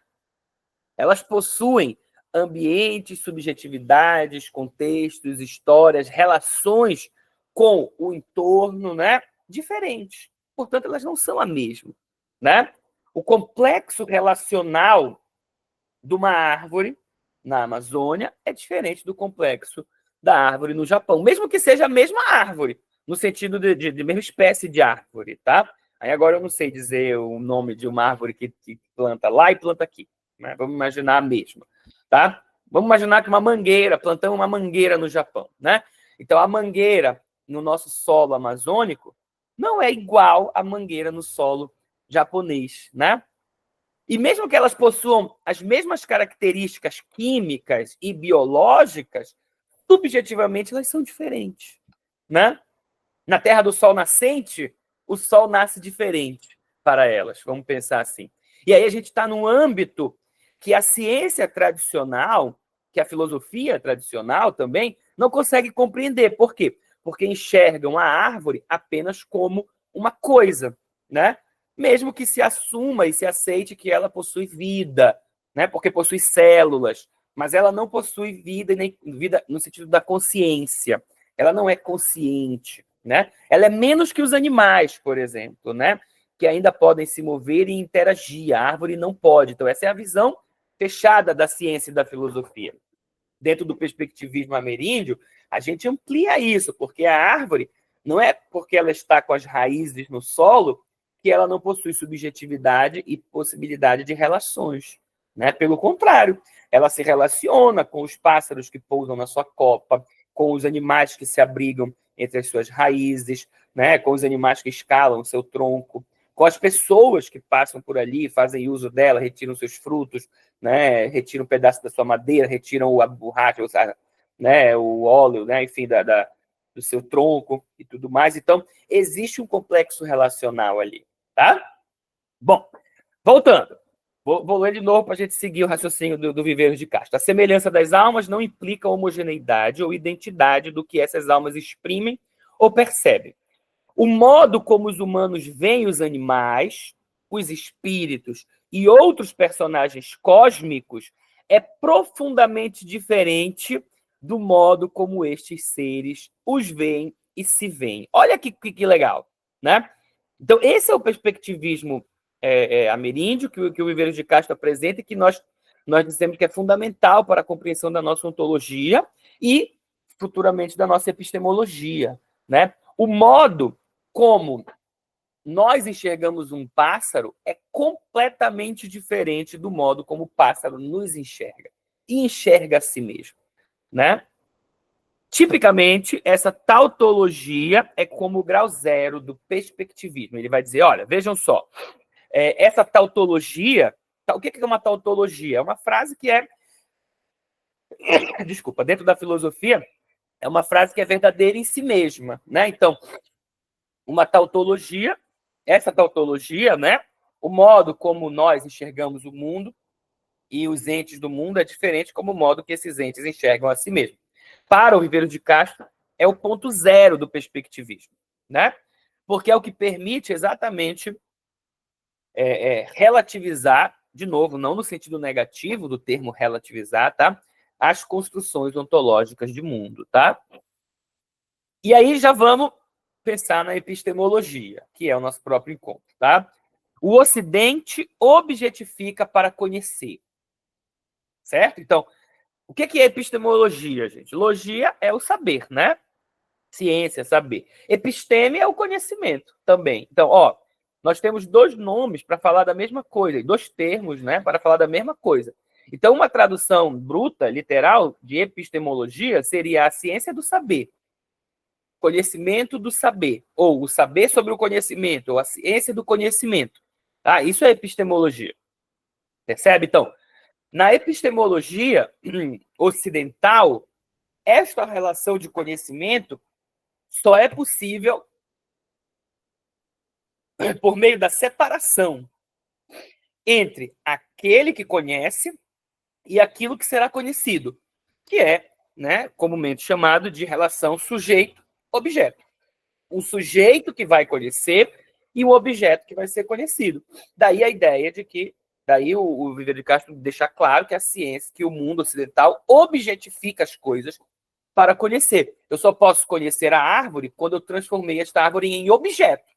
Elas possuem ambientes, subjetividades, contextos, histórias, relações com o entorno, né? Diferentes. Portanto, elas não são a mesma, né? O complexo relacional de uma árvore na Amazônia é diferente do complexo da árvore no Japão, mesmo que seja a mesma árvore, no sentido de mesma espécie de árvore, tá? Aí agora eu não sei dizer o nome de uma árvore que planta lá e planta aqui, né? Vamos imaginar a mesma, tá? Vamos imaginar que plantamos uma mangueira no Japão, né? Então a mangueira no nosso solo amazônico não é igual à mangueira no solo japonês, né? E mesmo que elas possuam as mesmas características químicas e biológicas, subjetivamente elas são diferentes, né? Na Terra do Sol nascente, o Sol nasce diferente para elas, vamos pensar assim. E aí a gente está num âmbito que a ciência tradicional, que a filosofia tradicional também, não consegue compreender. Por quê? Porque enxergam a árvore apenas como uma coisa, né? Mesmo que se assuma e se aceite que ela possui vida, né? Porque possui células, mas ela não possui vida, nem vida no sentido da consciência. Ela não é consciente, né? Ela é menos que os animais, por exemplo, né? Que ainda podem se mover e interagir. A árvore não pode. Então, essa é a visão fechada da ciência e da filosofia. Dentro do perspectivismo ameríndio, a gente amplia isso, porque a árvore não é porque ela está com as raízes no solo que ela não possui subjetividade e possibilidade de relações, né? Pelo contrário, ela se relaciona com os pássaros que pousam na sua copa, com os animais que se abrigam entre as suas raízes, né? Com os animais que escalam o seu tronco, com as pessoas que passam por ali, fazem uso dela, retiram seus frutos, né? Retiram um pedaço da sua madeira, retiram a borracha, né? O óleo, né? Enfim, do seu tronco e tudo mais. Então, existe um complexo relacional ali, tá? Bom, voltando. Vou ler de novo para a gente seguir o raciocínio do Viveiros de Castro. A semelhança das almas não implica homogeneidade ou identidade do que essas almas exprimem ou percebem. O modo como os humanos veem os animais, os espíritos e outros personagens cósmicos é profundamente diferente do modo como estes seres os veem e se veem. Olha que legal, né? Então, esse é o perspectivismo ameríndio que o Viveiros de Castro apresenta e que nós dizemos que é fundamental para a compreensão da nossa ontologia e, futuramente, da nossa epistemologia, né? O modo como nós enxergamos um pássaro é completamente diferente do modo como o pássaro nos enxerga e enxerga a si mesmo, né? Tipicamente, essa tautologia é como o grau zero do perspectivismo. Ele vai dizer, olha, vejam só, essa tautologia, o que é uma tautologia? É uma frase que desculpa, dentro da filosofia, é uma frase que é verdadeira em si mesma, né? Então, uma tautologia, essa tautologia, né? O modo como nós enxergamos o mundo e os entes do mundo é diferente como o modo que esses entes enxergam a si mesmos. Para o Viveiros de Castro, é o ponto zero do perspectivismo, né? Porque é o que permite exatamente relativizar, de novo, não no sentido negativo do termo relativizar, tá? As construções ontológicas de mundo, tá? E aí já vamos pensar na epistemologia, que é o nosso próprio encontro, tá? O Ocidente objetifica para conhecer, certo? Então, o que é epistemologia, gente? Logia é o saber, né? Ciência, saber. Episteme é o conhecimento também. Então, nós temos dois nomes para falar da mesma coisa, dois termos, né, para falar da mesma coisa. Então, uma tradução bruta, literal, de epistemologia seria a ciência do saber, conhecimento do saber, ou o saber sobre o conhecimento, ou a ciência do conhecimento. Tá? Isso é epistemologia. Percebe? Então, na epistemologia ocidental, esta relação de conhecimento só é possível por meio da separação entre aquele que conhece e aquilo que será conhecido, que é, né, comumente chamado de relação sujeito-objeto. Um sujeito que vai conhecer e um objeto que vai ser conhecido. Daí a ideia de que, daí o Viveiros de Castro deixa claro que a ciência, que o mundo ocidental objetifica as coisas para conhecer. Eu só posso conhecer a árvore quando eu transformei esta árvore em objeto.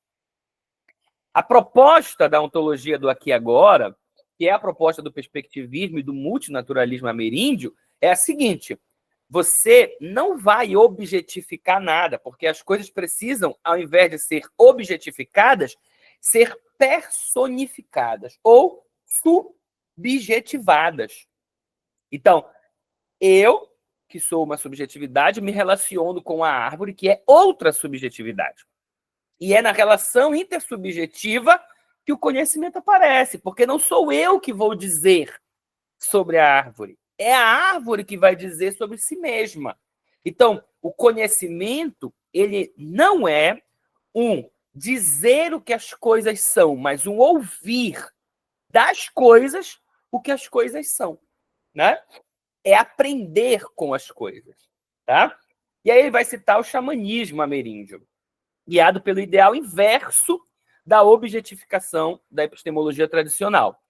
A proposta da ontologia do aqui e agora, que é a proposta do perspectivismo e do multinaturalismo ameríndio, é a seguinte: você não vai objetificar nada, porque as coisas precisam, ao invés de ser objetificadas, ser personificadas ou subjetivadas. Então, eu, que sou uma subjetividade, me relaciono com a árvore, que é outra subjetividade. E é na relação intersubjetiva que o conhecimento aparece, porque não sou eu que vou dizer sobre a árvore, é a árvore que vai dizer sobre si mesma. Então, o conhecimento, ele não é um dizer o que as coisas são, mas um ouvir das coisas o que as coisas são, né? É aprender com as coisas, tá? E aí ele vai citar o xamanismo ameríndio, guiado pelo ideal inverso da objetificação da epistemologia tradicional.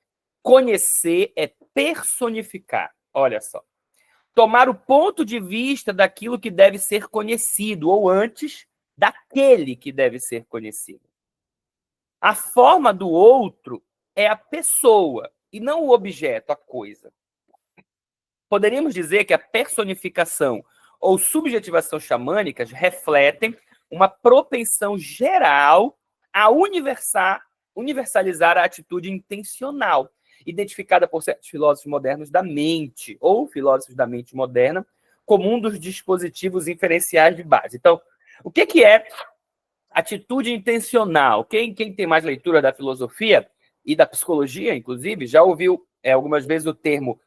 Conhecer é personificar. Olha só. Tomar o ponto de vista daquilo que deve ser conhecido, ou antes, daquele que deve ser conhecido. A forma do outro é a pessoa, e não o objeto, a coisa. Poderíamos dizer que a personificação ou subjetivação xamânicas refletem uma propensão geral a universalizar a atitude intencional, identificada por certos filósofos modernos da mente, ou filósofos da mente moderna, como um dos dispositivos inferenciais de base. Então, o que é atitude intencional? Quem tem mais leitura da filosofia e da psicologia, inclusive, já ouviu algumas vezes o termo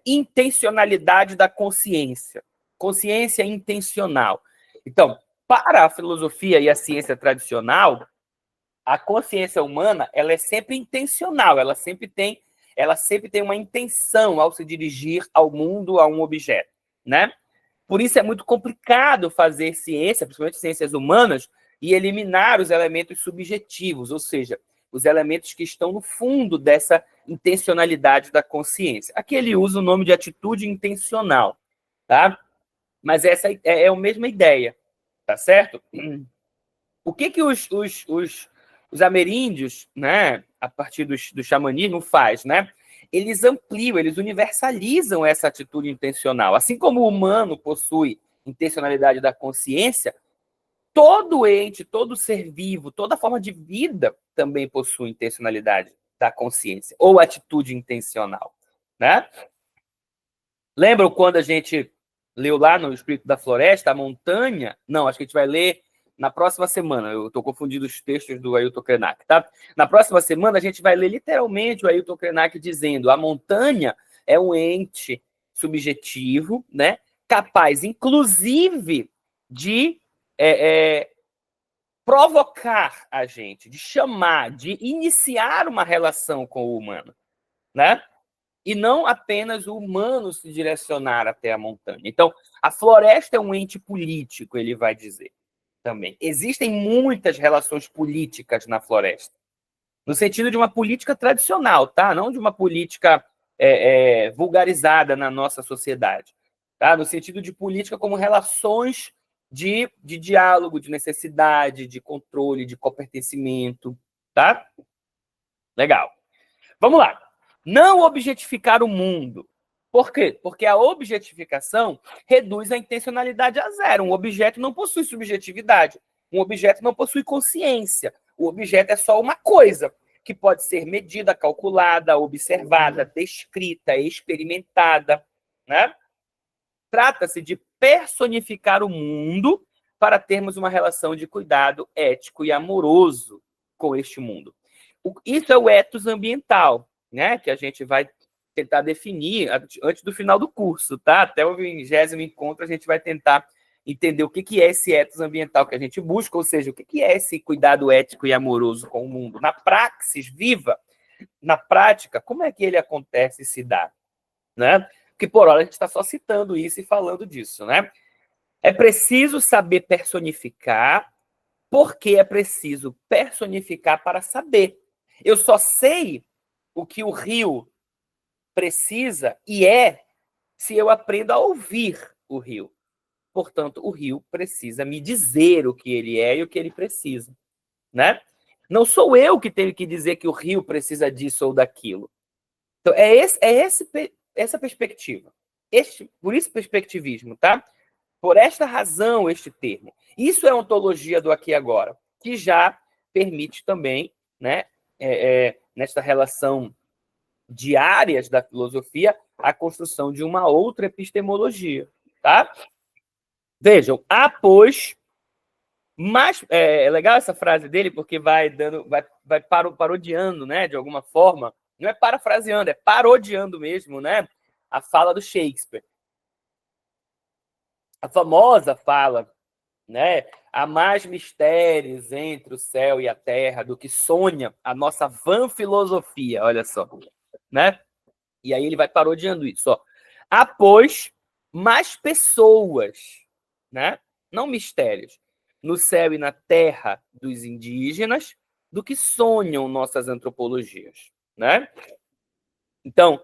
intencionalidade da consciência. Consciência intencional. Então, para a filosofia e a ciência tradicional, a consciência humana ela é sempre intencional, ela sempre tem uma intenção ao se dirigir ao mundo, a um objeto, né? Por isso é muito complicado fazer ciência, principalmente ciências humanas, e eliminar os elementos subjetivos, ou seja, os elementos que estão no fundo dessa intencionalidade da consciência. Aqui ele usa o nome de atitude intencional, tá? Mas essa é a mesma ideia, tá certo? O que os ameríndios, né, a partir do xamanismo, faz, né? Eles ampliam, eles universalizam essa atitude intencional. Assim como o humano possui intencionalidade da consciência, todo ente, todo ser vivo, toda forma de vida também possui intencionalidade da consciência, ou atitude intencional, né? Lembram quando a gente leu lá no Espírito da Floresta, a montanha? Não, acho que a gente vai ler na próxima semana. Eu estou confundindo os textos do Ailton Krenak, tá? Na próxima semana, a gente vai ler literalmente o Ailton Krenak dizendo: a montanha é um ente subjetivo, né? Capaz, inclusive, de provocar a gente, de chamar, de iniciar uma relação com o humano, né? E não apenas o humano se direcionar até a montanha. Então, a floresta é um ente político, ele vai dizer também. Existem muitas relações políticas na floresta, no sentido de uma política tradicional, tá? Não de uma política vulgarizada na nossa sociedade, tá? No sentido de política como relações de diálogo, de necessidade, de controle, de copertencimento, tá? Legal. Vamos lá. Não objetificar o mundo. Por quê? Porque a objetificação reduz a intencionalidade a zero. Um objeto não possui subjetividade. Um objeto não possui consciência. O objeto é só uma coisa que pode ser medida, calculada, observada, descrita, experimentada, né? Trata-se de personificar o mundo para termos uma relação de cuidado ético e amoroso com este mundo. Isso é o ethos ambiental, né? Que a gente vai tentar definir antes do final do curso, tá? Até o 20º encontro a gente vai tentar entender o que é esse ethos ambiental que a gente busca, ou seja, o que é esse cuidado ético e amoroso com o mundo. Na praxis viva, na prática, como é que ele acontece e se dá, né? Porque por hora a gente está só citando isso e falando disso, né? É preciso saber personificar, porque é preciso personificar para saber. Eu só sei o que o rio precisa e se eu aprendo a ouvir o rio. Portanto, o rio precisa me dizer o que ele é e o que ele precisa, né? Não sou eu que tenho que dizer que o rio precisa disso ou daquilo. Então, essa perspectiva. Por isso, perspectivismo, tá? Por esta razão, este termo. Isso é ontologia do aqui e agora, que já permite também, né, nesta relação de áreas da filosofia, a construção de uma outra epistemologia, tá? Vejam, mas é legal essa frase dele, porque vai parodiando, né, de alguma forma. Não é parafraseando, é parodiando mesmo, né, a fala do Shakespeare. A famosa fala, né, há mais mistérios entre o céu e a terra do que sonha a nossa vã filosofia, olha só, né? E aí ele vai parodiando isso, ó. Há, pois, mais pessoas, né? Não mistérios, no céu e na terra dos indígenas do que sonham nossas antropologias, né? Então,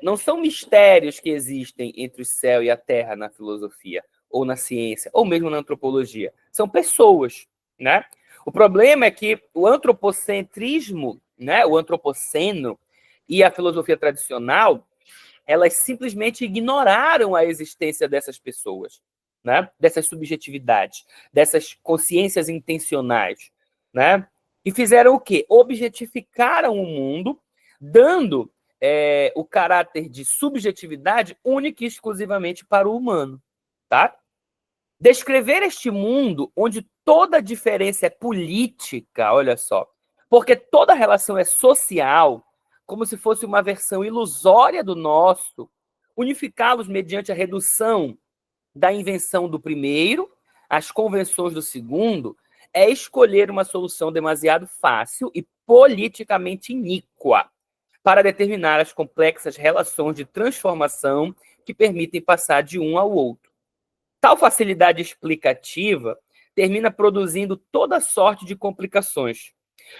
não são mistérios que existem entre o céu e a terra na filosofia, ou na ciência, ou mesmo na antropologia. São pessoas, né? O problema é que o antropocentrismo, né, o antropoceno e a filosofia tradicional, elas simplesmente ignoraram a existência dessas pessoas, né? Dessas subjetividades, dessas consciências intencionais, né? E fizeram o quê? Objetificaram o mundo, dando o caráter de subjetividade única e exclusivamente para o humano, tá? Descrever este mundo onde toda diferença é política, olha só, porque toda relação é social, como se fosse uma versão ilusória do nosso, unificá-los mediante a redução da invenção do primeiro, às convenções do segundo, é escolher uma solução demasiado fácil e politicamente iníqua para determinar as complexas relações de transformação que permitem passar de um ao outro. Tal facilidade explicativa termina produzindo toda sorte de complicações,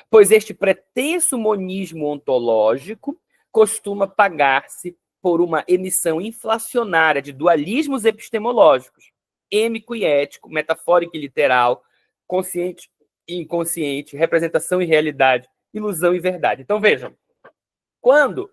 pois este pretenso monismo ontológico costuma pagar-se por uma emissão inflacionária de dualismos epistemológicos, êmico e ético, metafórico e literal, consciente e inconsciente, representação e realidade, ilusão e verdade. Então, vejam, quando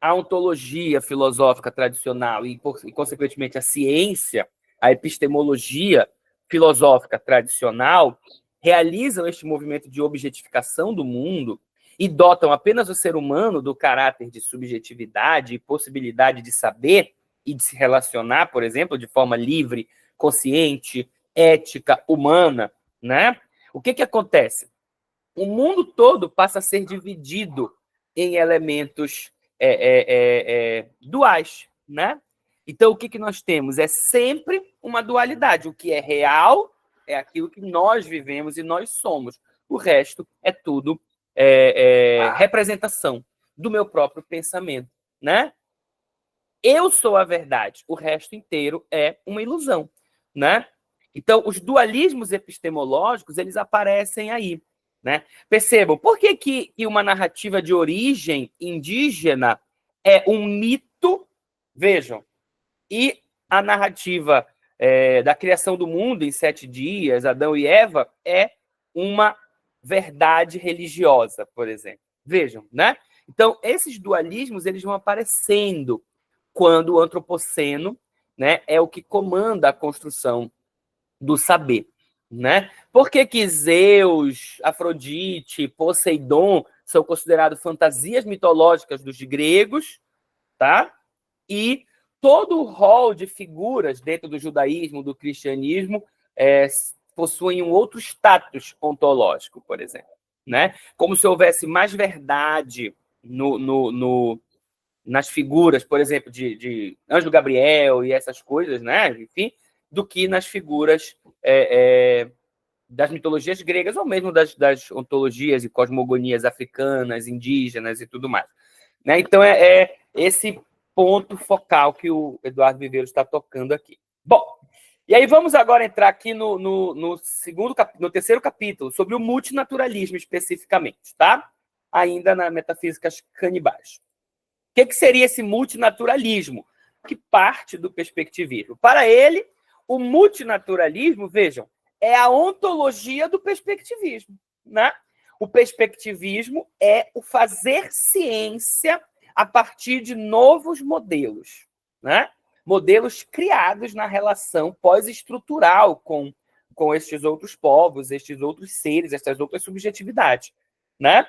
a ontologia filosófica tradicional e, consequentemente, a ciência, a epistemologia filosófica tradicional, realizam este movimento de objetificação do mundo e dotam apenas o ser humano do caráter de subjetividade e possibilidade de saber e de se relacionar, por exemplo, de forma livre, consciente, ética, humana, né? O que acontece? O mundo todo passa a ser dividido em elementos duais, né? Então, o que nós temos? É sempre uma dualidade. O que é real é aquilo que nós vivemos e nós somos. O resto é tudo representação do meu próprio pensamento, né? Eu sou a verdade, o resto inteiro é uma ilusão, né? Então, os dualismos epistemológicos, eles aparecem aí, né? Percebam, por que uma narrativa de origem indígena é um mito, vejam, e a narrativa da criação do mundo em 7 dias, Adão e Eva, é uma verdade religiosa, por exemplo. Vejam, né? Então, esses dualismos, eles vão aparecendo quando o antropoceno, né, é o que comanda a construção do saber, né? Por que Zeus, Afrodite, Poseidon são considerados fantasias mitológicas dos gregos, tá? E todo o rol de figuras dentro do judaísmo, do cristianismo, possuem um outro status ontológico, por exemplo, né? Como se houvesse mais verdade nas figuras, por exemplo, de Anjo Gabriel e essas coisas, né? Enfim, do que nas figuras das mitologias gregas ou mesmo das ontologias e cosmogonias africanas, indígenas e tudo mais. Né? Então, é esse ponto focal que o Eduardo Viveiro está tocando aqui. Bom, e aí vamos agora entrar aqui no terceiro capítulo, sobre o multinaturalismo especificamente, tá? Ainda na Metafísicas Canibais. O que seria esse multinaturalismo? Que parte do perspectivismo. Para ele, o multinaturalismo, vejam, é a ontologia do perspectivismo, né? O perspectivismo é o fazer ciência a partir de novos modelos, né? Modelos criados na relação pós-estrutural com estes outros povos, estes outros seres, estas outras subjetividades, né?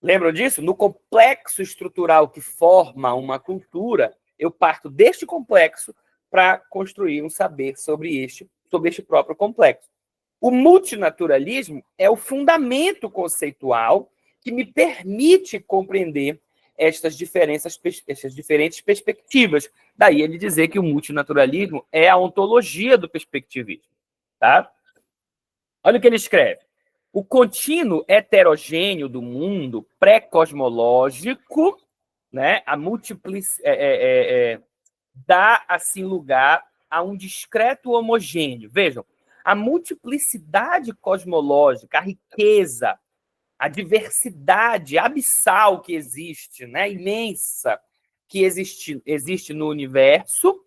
Lembram disso? No complexo estrutural que forma uma cultura, eu parto deste complexo para construir um saber sobre este próprio complexo. O multinaturalismo é o fundamento conceitual que me permite compreender estas diferentes perspectivas. Daí ele dizer que o multinaturalismo é a ontologia do perspectivismo. Tá? Olha o que ele escreve. O contínuo heterogêneo do mundo pré-cosmológico, né, dá assim lugar a um discreto homogêneo. Vejam, a multiplicidade cosmológica, a riqueza, a diversidade abissal que existe, né, imensa, que existe no universo,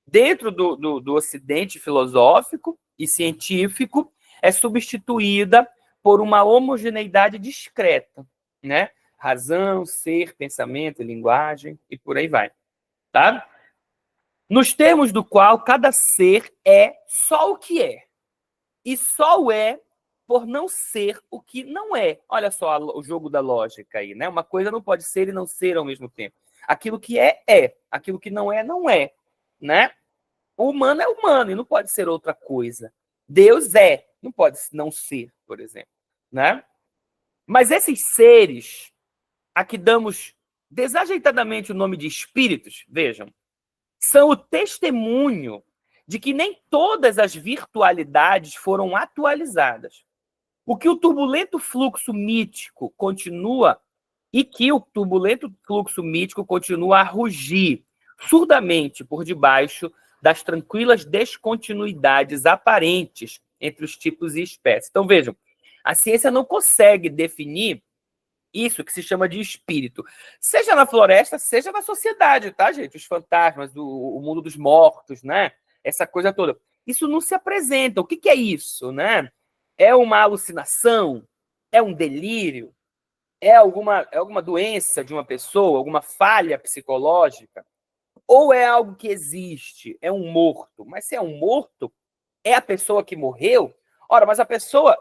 dentro do ocidente filosófico e científico, é substituída por uma homogeneidade discreta, né? Razão, ser, pensamento, linguagem e por aí vai, tá? Nos termos do qual cada ser é só o que é, e só o é por não ser o que não é. Olha só o jogo da lógica aí, né? Uma coisa não pode ser e não ser ao mesmo tempo. Aquilo que é, é. Aquilo que não é, não é, né? O humano é humano e não pode ser outra coisa. Deus é, não pode não ser, por exemplo, né? Mas esses seres a que damos desajeitadamente o nome de espíritos, vejam, são o testemunho de que nem todas as virtualidades foram atualizadas. O que o turbulento fluxo mítico continua e que o turbulento fluxo mítico continua a rugir surdamente por debaixo das tranquilas descontinuidades aparentes entre os tipos e espécies. Então, vejam, a ciência não consegue definir isso que se chama de espírito, seja na floresta, seja na sociedade, tá, gente? Os fantasmas, o mundo dos mortos, né? Essa coisa toda. Isso não se apresenta. O que é isso, né? É uma alucinação? É um delírio? é alguma doença de uma pessoa, alguma falha psicológica, ou é algo que existe, é um morto. Mas se é um morto, é a pessoa que morreu? Ora, mas a pessoa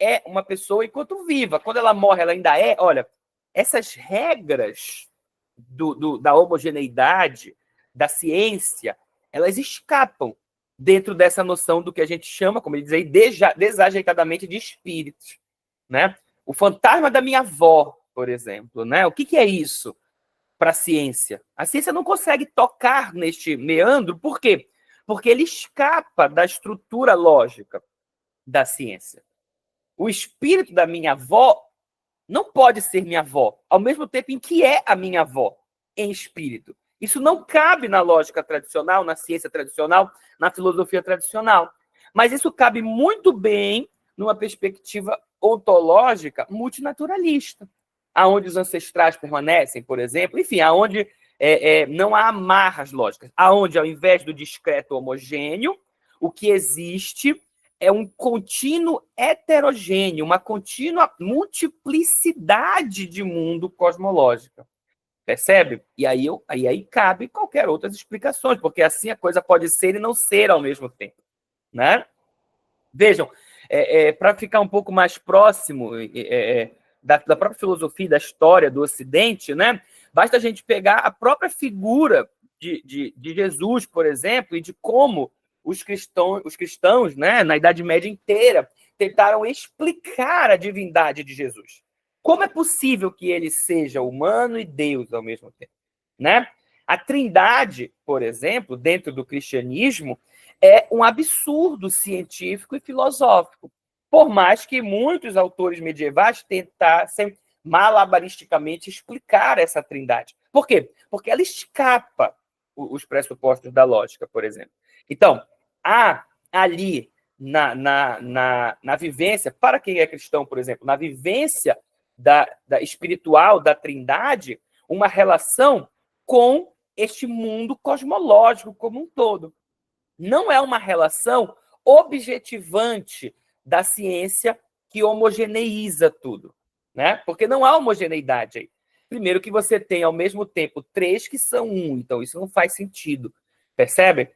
é uma pessoa enquanto viva. Quando ela morre, ela ainda é. Olha, essas regras da homogeneidade, da ciência, elas escapam dentro dessa noção do que a gente chama, como ele diz aí, desajeitadamente de espíritos. Né? O fantasma da minha avó, por exemplo. Né? O que é isso para a ciência? A ciência não consegue tocar neste meandro, por quê? Porque ele escapa da estrutura lógica da ciência. O espírito da minha avó não pode ser minha avó, ao mesmo tempo em que é a minha avó, em espírito. Isso não cabe na lógica tradicional, na ciência tradicional, na filosofia tradicional. Mas isso cabe muito bem numa perspectiva ontológica multinaturalista, aonde os ancestrais permanecem, por exemplo, enfim, aonde não há amarras lógicas, aonde, ao invés do discreto homogêneo, o que existe é um contínuo heterogêneo, uma contínua multiplicidade de mundo cosmológica. Percebe? E aí cabe qualquer outras explicações, porque assim a coisa pode ser e não ser ao mesmo tempo. Né? Vejam, para ficar um pouco mais próximo da própria filosofia, da história do Ocidente, né? Basta a gente pegar a própria figura de Jesus, por exemplo, e de como os cristãos, né, na Idade Média inteira, tentaram explicar a divindade de Jesus. Como é possível que ele seja humano e Deus ao mesmo tempo? Né? A Trindade, por exemplo, dentro do cristianismo, é um absurdo científico e filosófico, por mais que muitos autores medievais tentassem malabaristicamente explicar essa Trindade. Por quê? Porque ela escapa os pressupostos da lógica, por exemplo. Então, há ali na vivência, para quem é cristão, por exemplo, na vivência da espiritual da Trindade, uma relação com este mundo cosmológico como um todo. Não é uma relação objetivante da ciência que homogeneiza tudo, né? Porque não há homogeneidade aí. Primeiro que você tem, ao mesmo tempo, três que são um, então isso não faz sentido, percebe?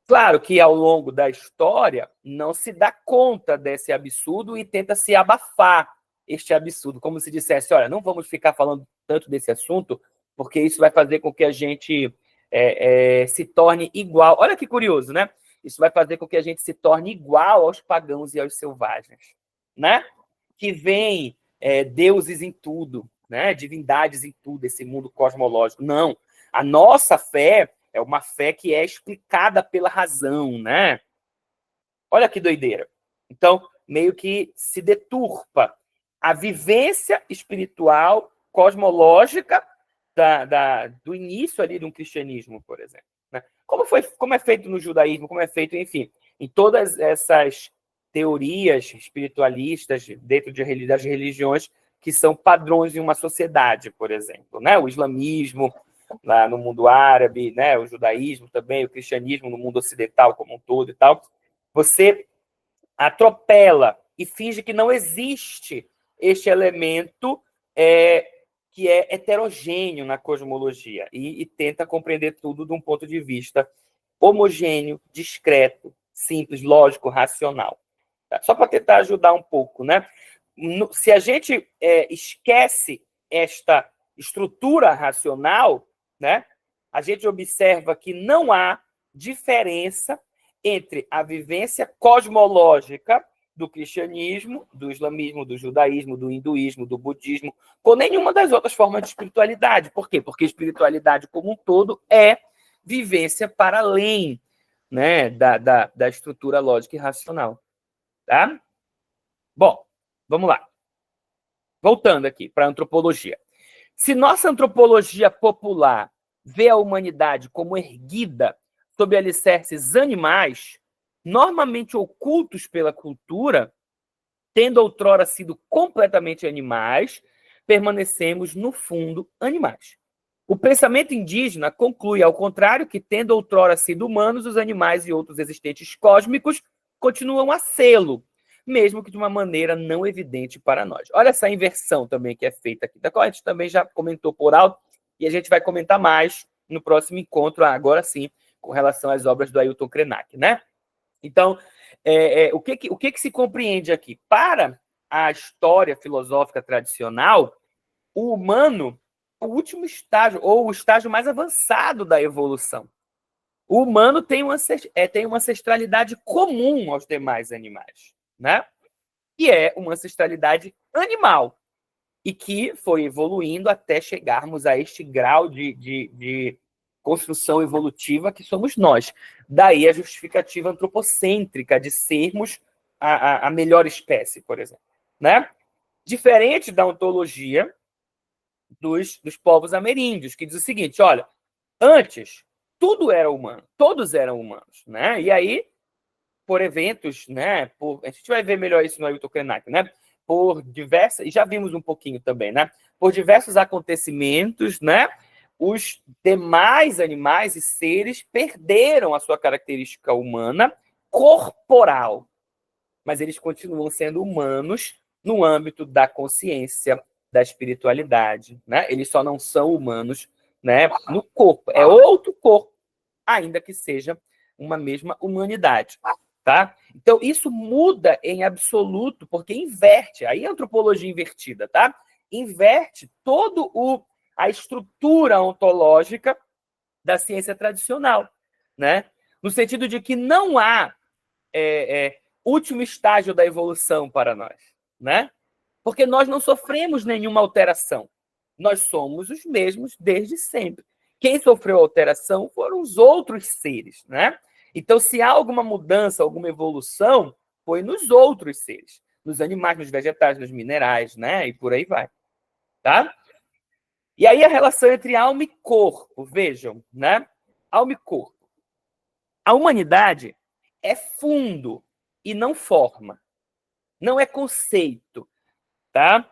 Claro que, ao longo da história, não se dá conta desse absurdo e tenta se abafar este absurdo, como se dissesse, olha, não vamos ficar falando tanto desse assunto, porque isso vai fazer com que a gente se torne igual. Olha que curioso, né? Isso vai fazer com que a gente se torne igual aos pagãos e aos selvagens, né? Que vem deuses em tudo, né? Divindades em tudo, esse mundo cosmológico. Não, a nossa fé é uma fé que é explicada pela razão, né? Olha que doideira. Então, meio que se deturpa a vivência espiritual, cosmológica do início ali de um cristianismo, por exemplo. Né? Como é feito no judaísmo, como é feito, enfim, em todas essas teorias espiritualistas dentro das religiões que são padrões em uma sociedade, por exemplo. Né? O islamismo, lá no mundo árabe, né, o judaísmo também, o cristianismo no mundo ocidental como um todo e tal, você atropela e finge que não existe este elemento que é heterogêneo na cosmologia e tenta compreender tudo de um ponto de vista homogêneo, discreto, simples, lógico, racional. Tá? Só para tentar ajudar um pouco, né? Se a gente esquece esta estrutura racional, né, a gente observa que não há diferença entre a vivência cosmológica do cristianismo, do islamismo, do judaísmo, do hinduísmo, do budismo, com nenhuma das outras formas de espiritualidade. Por quê? Porque a espiritualidade como um todo é vivência para além, né, da estrutura lógica e racional. Tá? Bom, vamos lá. Voltando aqui para a antropologia. Se nossa antropologia popular vê a humanidade como erguida sob alicerces animais, normalmente ocultos pela cultura, tendo outrora sido completamente animais, permanecemos, no fundo, animais. O pensamento indígena conclui, ao contrário, que, tendo outrora sido humanos, os animais e outros existentes cósmicos continuam a sê-lo, mesmo que de uma maneira não evidente para nós. Olha essa inversão também que é feita aqui, da qual a gente também já comentou por alto, e a gente vai comentar mais no próximo encontro, agora sim, com relação às obras do Ailton Krenak, né? Então, o que se compreende aqui? Para a história filosófica tradicional, o humano é o último estágio, ou o estágio mais avançado da evolução. O humano tem uma ancestralidade comum aos demais animais, né? Que é uma ancestralidade animal, e que foi evoluindo até chegarmos a este grau de construção evolutiva que somos nós. Daí a justificativa antropocêntrica de sermos a melhor espécie, por exemplo, né? Diferente da ontologia dos povos ameríndios, que diz o seguinte, olha, antes tudo era humano, todos eram humanos, né? E aí, por eventos, né? A gente vai ver melhor isso no Ailton Krenak, né? Por diversas, e já vimos um pouquinho também, né? Por diversos acontecimentos, né? Os demais animais e seres perderam a sua característica humana corporal, mas eles continuam sendo humanos no âmbito da consciência, da espiritualidade, né? Eles só não são humanos, né? No corpo, é outro corpo, ainda que seja uma mesma humanidade, tá? Então isso muda em absoluto, porque inverte, aí a antropologia invertida, tá? Inverte todo a estrutura ontológica da ciência tradicional, né? No sentido de que não há último estágio da evolução para nós, né? Porque nós não sofremos nenhuma alteração. Nós somos os mesmos desde sempre. Quem sofreu alteração foram os outros seres, né? Então, se há alguma mudança, alguma evolução, foi nos outros seres, nos animais, nos vegetais, nos minerais, né? E por aí vai, tá? E aí a relação entre alma e corpo, vejam, né? Alma e corpo. A humanidade é fundo e não forma, não é conceito, tá?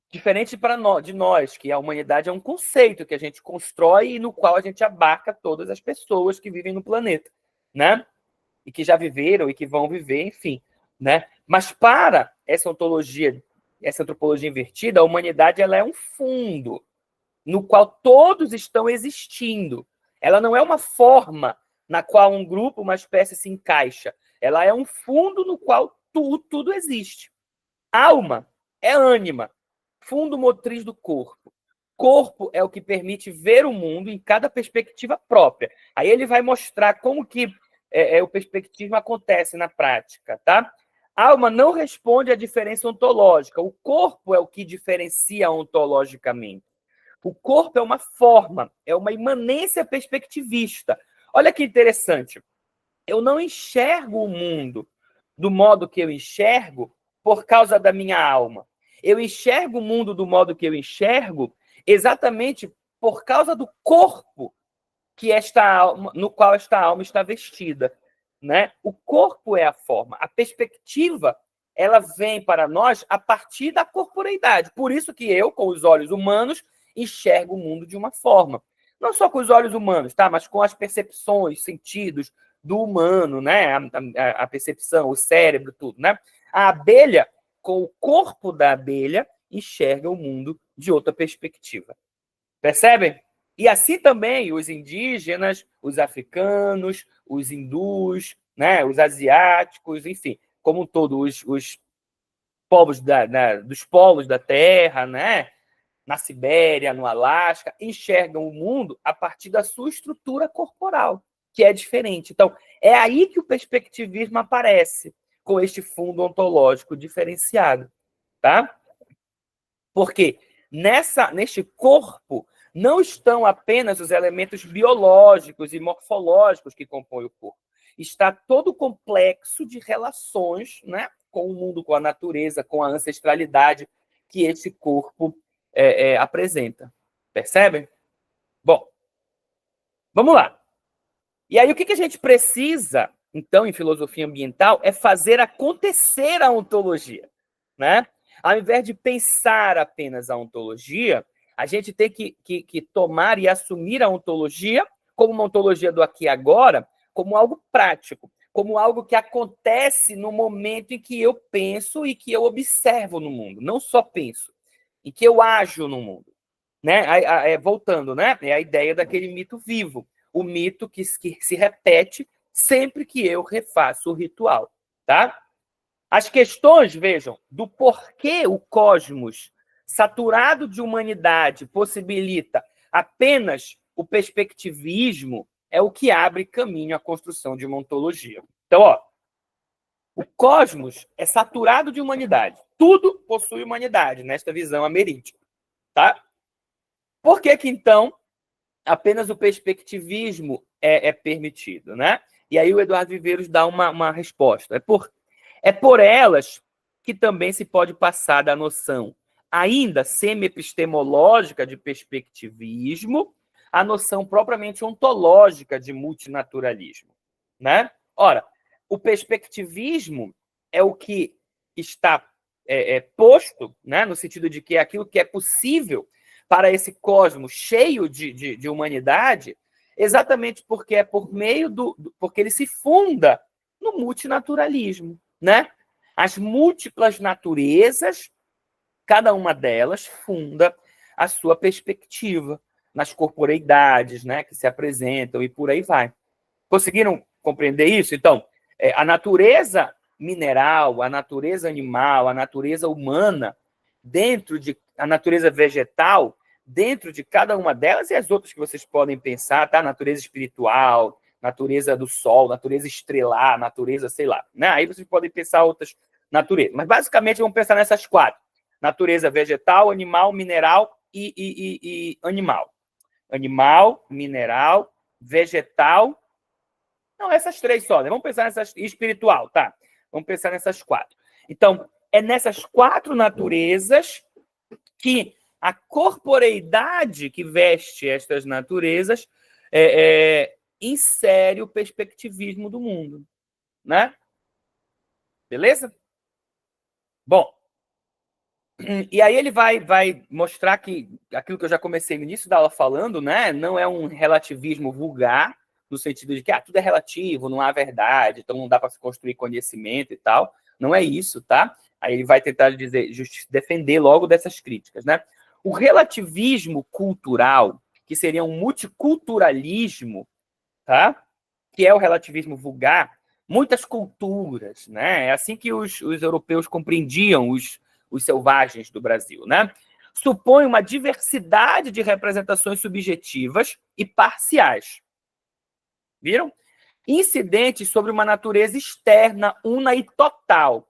Diferente de nós, que a humanidade é um conceito que a gente constrói e no qual a gente abarca todas as pessoas que vivem no planeta, né? E que já viveram e que vão viver, enfim, né? Mas para essa ontologia, essa antropologia invertida, a humanidade ela é um fundo no qual todos estão existindo. Ela não é uma forma na qual um grupo, uma espécie se encaixa. Ela é um fundo no qual tudo existe. Alma é ânima, fundo motriz do corpo. Corpo é o que permite ver o mundo em cada perspectiva própria. Aí ele vai mostrar como que o perspectivismo acontece na prática, tá? Alma não responde à diferença ontológica. O corpo é o que diferencia ontologicamente. O corpo é uma forma, é uma imanência perspectivista. Olha que interessante. Eu não enxergo o mundo do modo que eu enxergo por causa da minha alma. Eu enxergo o mundo do modo que eu enxergo exatamente por causa do corpo que no qual esta alma está vestida, né? O corpo é a forma, a perspectiva ela vem para nós a partir da corporeidade. Por isso que eu, com os olhos humanos, enxergo o mundo de uma forma. Não só com os olhos humanos, tá? Mas com as percepções, sentidos do humano, né? A percepção, o cérebro, tudo, né? A abelha, com o corpo da abelha, enxerga o mundo de outra perspectiva. Percebem? E assim também os indígenas, os africanos, os hindus, né? Os asiáticos, enfim, como todos os povos dos polos da Terra, né? Na Sibéria, no Alasca, enxergam o mundo a partir da sua estrutura corporal, que é diferente. Então, é aí que o perspectivismo aparece, com este fundo ontológico diferenciado, tá? Porque neste corpo não estão apenas os elementos biológicos e morfológicos que compõem o corpo. Está todo o complexo de relações, né, com o mundo, com a natureza, com a ancestralidade que esse corpo apresenta. Percebem? Bom, vamos lá. E aí, o que a gente precisa, então, em filosofia ambiental, é fazer acontecer a ontologia, né? Ao invés de pensar apenas a ontologia, a gente tem que tomar e assumir a ontologia como uma ontologia do aqui e agora, como algo prático. como algo que acontece no momento em que eu penso e que eu observo no mundo. Não só penso, em que eu ajo no mundo. Né? Voltando, né? É a ideia daquele mito vivo. O mito que se repete sempre que eu refaço o ritual. Tá? As questões, vejam, do porquê o cosmos saturado de humanidade possibilita apenas o perspectivismo é o que abre caminho à construção de uma ontologia. Então, ó, o cosmos é saturado de humanidade. Tudo possui humanidade nesta visão ameríndia. Tá? Por que, então, apenas o perspectivismo é permitido? Né? E aí o Eduardo Viveiros dá uma resposta. É por elas que também se pode passar da noção ainda semi-epistemológica de perspectivismo à noção propriamente ontológica de multinaturalismo. Né? Ora, o perspectivismo é o que está posto, né, no sentido de que é aquilo que é possível para esse cosmos cheio de humanidade, exatamente porque é por meio porque ele se funda no multinaturalismo, né? As múltiplas naturezas, cada uma delas funda a sua perspectiva nas corporeidades, né, que se apresentam e por aí vai. Conseguiram compreender isso? Então, a natureza mineral, a natureza animal, a natureza humana, a natureza vegetal, dentro de cada uma delas, e as outras que vocês podem pensar, tá? Natureza espiritual, natureza do sol, natureza estrelar, natureza, sei lá. Né? Aí vocês podem pensar outras naturezas. Mas, basicamente, vamos pensar nessas quatro. Natureza vegetal, animal, mineral e animal. Animal, mineral, vegetal. Não, essas três só. Né? Vamos pensar nessas... espiritual, tá? Vamos pensar nessas quatro. Então, é nessas quatro naturezas que a corporeidade que veste estas naturezas insere o perspectivismo do mundo. Né? Beleza? Bom, e aí ele vai mostrar que aquilo que eu já comecei no início da aula falando, né, não é um relativismo vulgar, no sentido de que tudo é relativo, não há verdade, então não dá para se construir conhecimento e tal. Não é isso, tá? Aí ele vai tentar defender logo dessas críticas, né? O relativismo cultural, que seria um multiculturalismo, tá? Que é o relativismo vulgar, muitas culturas, né? É assim que os europeus compreendiam os selvagens do Brasil, né? Supõe uma diversidade de representações subjetivas e parciais. Viram? Incidentes sobre uma natureza externa, una e total.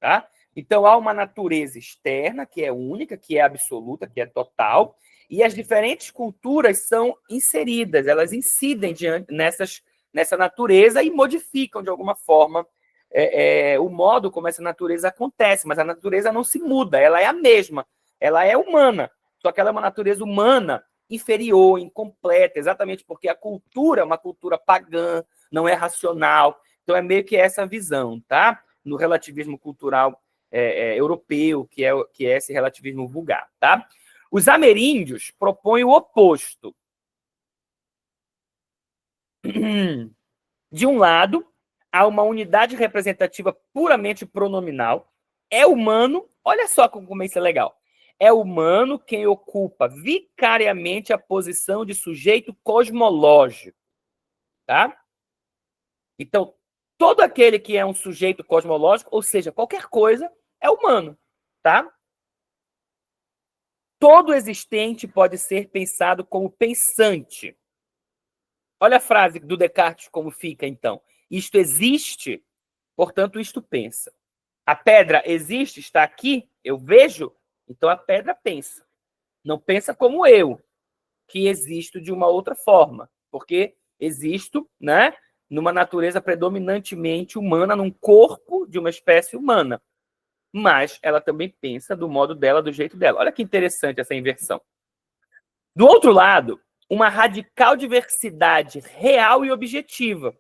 Tá? Então, há uma natureza externa, que é única, que é absoluta, que é total, e as diferentes culturas são inseridas, elas incidem nessa natureza e modificam, de alguma forma, o modo como essa natureza acontece, mas a natureza não se muda, ela é a mesma, ela é humana, só que ela é uma natureza humana inferior, incompleta, exatamente porque a cultura é uma cultura pagã, não é racional, então é meio que essa visão, tá? No relativismo cultural europeu, que é esse relativismo vulgar, tá? Os ameríndios propõem o oposto. De um lado, há uma unidade representativa puramente pronominal. É humano, olha só como isso é legal. É humano quem ocupa vicariamente a posição de sujeito cosmológico. Tá? Então, todo aquele que é um sujeito cosmológico, ou seja, qualquer coisa, é humano. Tá? Todo existente pode ser pensado como pensante. Olha a frase do Descartes como fica, então. Isto existe, portanto, isto pensa. A pedra existe, está aqui, eu vejo, então a pedra pensa. Não pensa como eu, que existo de uma outra forma, porque existo, né, numa natureza predominantemente humana, num corpo de uma espécie humana. Mas ela também pensa do modo dela, do jeito dela. Olha que interessante essa inversão. Do outro lado, uma radical diversidade real e objetiva.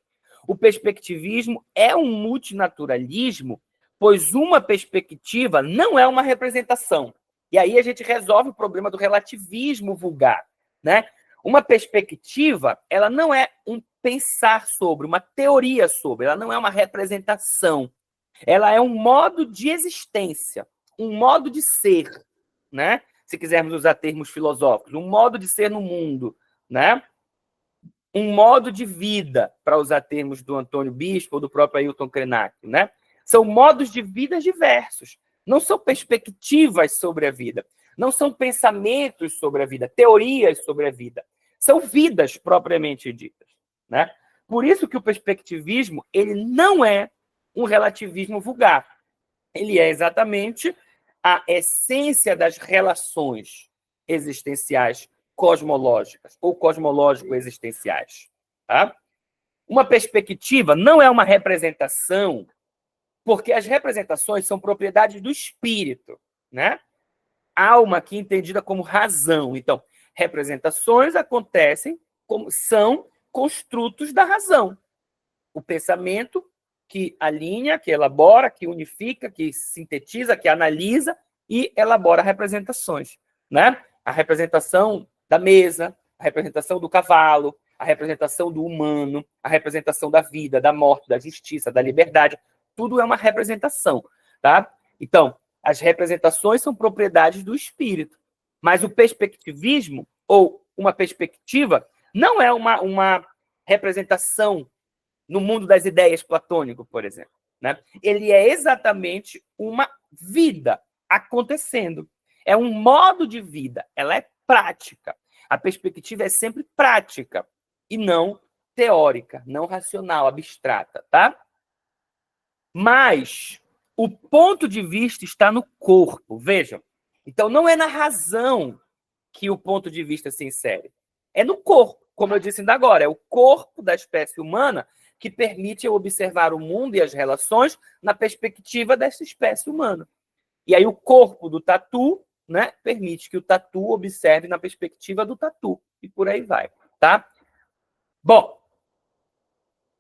O perspectivismo é um multinaturalismo, pois uma perspectiva não é uma representação. E aí a gente resolve o problema do relativismo vulgar, né? Uma perspectiva, ela não é pensar sobre, uma teoria sobre, ela não é uma representação. Ela é um modo de existência, um modo de ser, né? Se quisermos usar termos filosóficos, um modo de ser no mundo, né? Um modo de vida, para usar termos do Antônio Bispo ou do próprio Ailton Krenak, né? São modos de vida diversos. Não são perspectivas sobre a vida. Não são pensamentos sobre a vida, teorias sobre a vida. São vidas propriamente ditas, né? Por isso que o perspectivismo ele não é um relativismo vulgar. Ele é exatamente a essência das relações existenciais cosmológicas ou cosmológico-existenciais. Tá? Uma perspectiva não é uma representação, porque as representações são propriedades do espírito, né? Alma aqui entendida como razão. Então, representações acontecem como são construtos da razão. O pensamento que alinha, que elabora, que unifica, que sintetiza, que analisa e elabora representações, né? A representação da mesa, a representação do cavalo, a representação do humano, a representação da vida, da morte, da justiça, da liberdade, tudo é uma representação, tá? Então, as representações são propriedades do espírito, mas o perspectivismo ou uma perspectiva não é uma representação no mundo das ideias platônico, por exemplo, né? Ele é exatamente uma vida acontecendo. É um modo de vida, ela é prática. A perspectiva é sempre prática e não teórica, não racional, abstrata, tá? Mas o ponto de vista está no corpo, vejam. Então não é na razão que o ponto de vista se insere. É no corpo, como eu disse ainda agora, é o corpo da espécie humana que permite eu observar o mundo e as relações na perspectiva dessa espécie humana. E aí o corpo do tatu, né, permite que o tatu observe na perspectiva do tatu. E por aí vai, tá? Bom,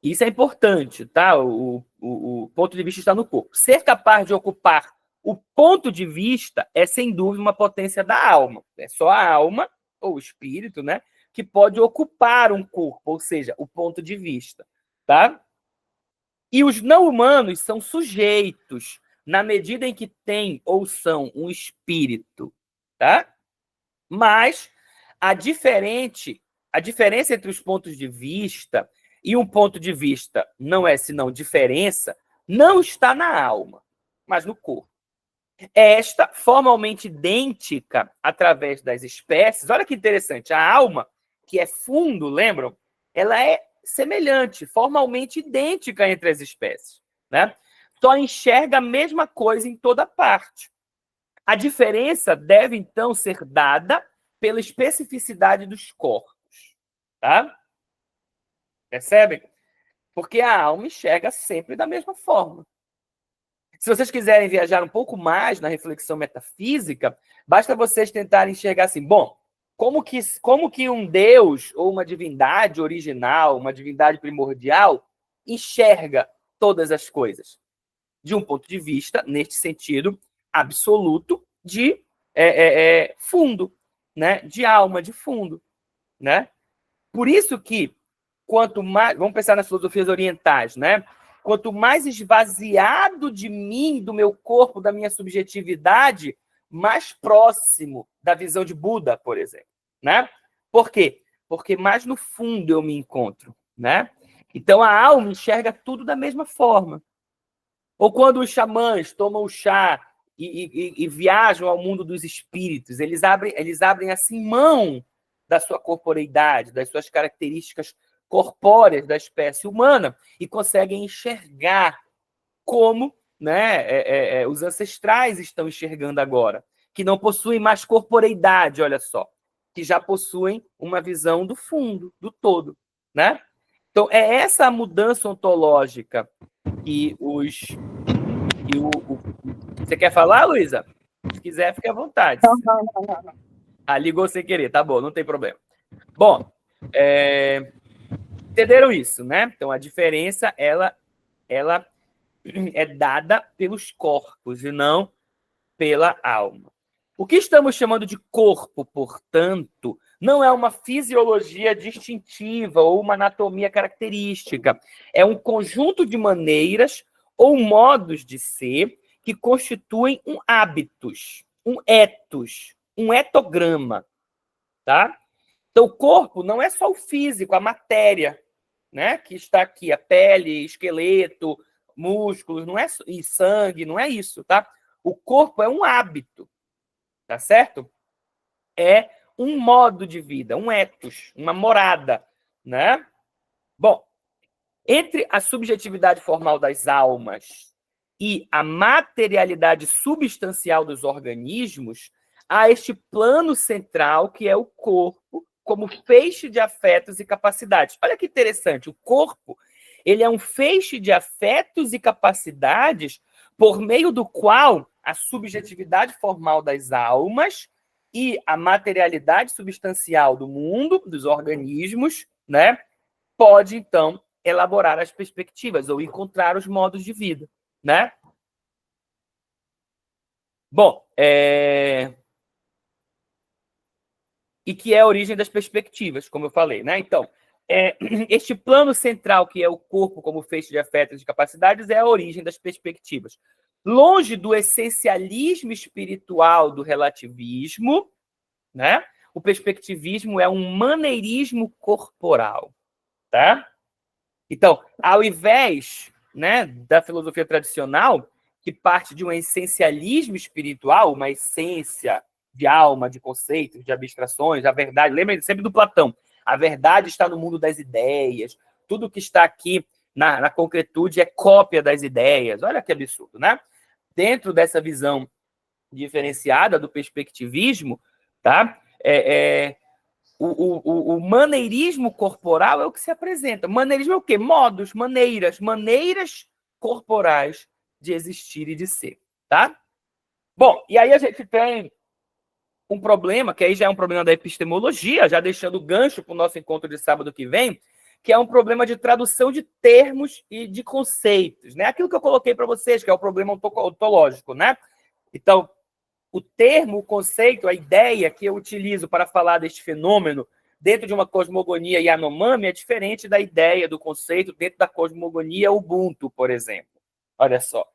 isso é importante, tá? O ponto de vista está no corpo. Ser capaz de ocupar o ponto de vista é, sem dúvida, uma potência da alma. É só a alma, ou o espírito, né, que pode ocupar um corpo, ou seja, o ponto de vista. Tá? E os não-humanos são sujeitos, na medida em que têm ou são um espírito. Tá? Mas a diferença entre os pontos de vista e um ponto de vista não é senão diferença, não está na alma, mas no corpo. Esta, formalmente idêntica através das espécies, olha que interessante, a alma, que é fundo, lembram? Ela é semelhante, formalmente idêntica entre as espécies, né? Só enxerga a mesma coisa em toda parte. A diferença deve, então, ser dada pela especificidade dos corpos, tá? Percebem? Porque a alma enxerga sempre da mesma forma. Se vocês quiserem viajar um pouco mais na reflexão metafísica, basta vocês tentarem enxergar assim, bom, como que um Deus ou uma divindade original, uma divindade primordial, enxerga todas as coisas? De um ponto de vista, neste sentido, absoluto, de fundo, né? De alma, de fundo, né? Por isso que, quanto mais... Vamos pensar nas filosofias orientais, né? Quanto mais esvaziado de mim, do meu corpo, da minha subjetividade, mais próximo da visão de Buda, por exemplo, né? Por quê? Porque mais no fundo eu me encontro, né? Então a alma enxerga tudo da mesma forma. Ou quando os xamãs tomam o chá e viajam ao mundo dos espíritos, eles abrem assim mão da sua corporeidade, das suas características corpóreas da espécie humana e conseguem enxergar como, né, os ancestrais estão enxergando agora, que não possuem mais corporeidade, olha só, que já possuem uma visão do fundo, do todo, né? Então, é essa a mudança ontológica que os... Você quer falar, Luísa? Se quiser, fique à vontade. Não. Ah, ligou sem querer, tá bom, não tem problema. Bom, entenderam isso, né? Então, a diferença, ela é dada pelos corpos e não pela alma. O que estamos chamando de corpo, portanto, não é uma fisiologia distintiva ou uma anatomia característica. É um conjunto de maneiras ou modos de ser que constituem um hábitus, um ethos, um etograma, tá? Então, o corpo não é só o físico, a matéria, né? Que está aqui, a pele, esqueleto, músculos, não é e sangue, não é isso, tá? O corpo é um hábito, tá certo? É um modo de vida, um ethos, uma morada, né? Bom, entre a subjetividade formal das almas e a materialidade substancial dos organismos, há este plano central que é o corpo, como feixe de afetos e capacidades. Olha que interessante, o corpo, ele é um feixe de afetos e capacidades por meio do qual a subjetividade formal das almas e a materialidade substancial do mundo, dos organismos, né, pode, então, elaborar as perspectivas ou encontrar os modos de vida, né? Bom, e que é a origem das perspectivas, como eu falei, né? Então, este plano central, que é o corpo como feixe de afetos e capacidades, é a origem das perspectivas. Longe do essencialismo espiritual do relativismo, né? O perspectivismo é um maneirismo corporal, tá? Então, ao invés, né, da filosofia tradicional, que parte de um essencialismo espiritual, uma essência de alma, de conceitos, de abstrações, a verdade, lembrem sempre do Platão, a verdade está no mundo das ideias, tudo que está aqui na concretude é cópia das ideias, olha que absurdo, né? Dentro dessa visão diferenciada do perspectivismo, tá? O maneirismo corporal é o que se apresenta. Maneirismo é o quê? Modos, maneiras corporais de existir e de ser, tá? Bom, e aí a gente tem um problema, que aí já é um problema da epistemologia, já deixando o gancho para o nosso encontro de sábado que vem, que é um problema de tradução de termos e de conceitos, né? Aquilo que eu coloquei para vocês, que é o problema ontológico, né? Então, o termo, o conceito, a ideia que eu utilizo para falar deste fenômeno dentro de uma cosmogonia Yanomami é diferente da ideia, do conceito dentro da cosmogonia Ubuntu, por exemplo. Olha só.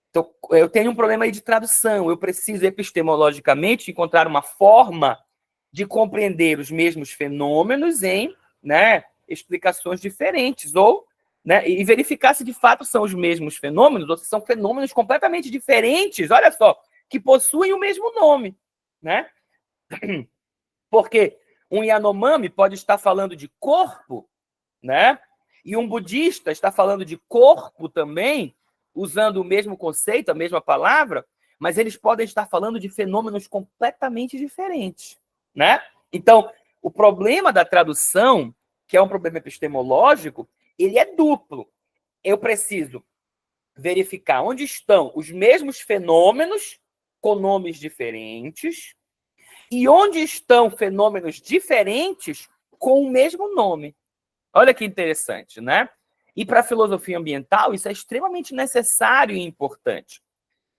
Então, eu tenho um problema aí de tradução. Eu preciso epistemologicamente encontrar uma forma de compreender os mesmos fenômenos em, né, explicações diferentes, ou, né, e verificar se de fato são os mesmos fenômenos ou se são fenômenos completamente diferentes. Olha só, que possuem o mesmo nome, né? Porque um Yanomami pode estar falando de corpo, né? E um budista está falando de corpo também, usando o mesmo conceito, a mesma palavra, mas eles podem estar falando de fenômenos completamente diferentes, né? Então, o problema da tradução, que é um problema epistemológico, ele é duplo. Eu preciso verificar onde estão os mesmos fenômenos com nomes diferentes e onde estão fenômenos diferentes com o mesmo nome. Olha que interessante, né? E para a filosofia ambiental, isso é extremamente necessário e importante.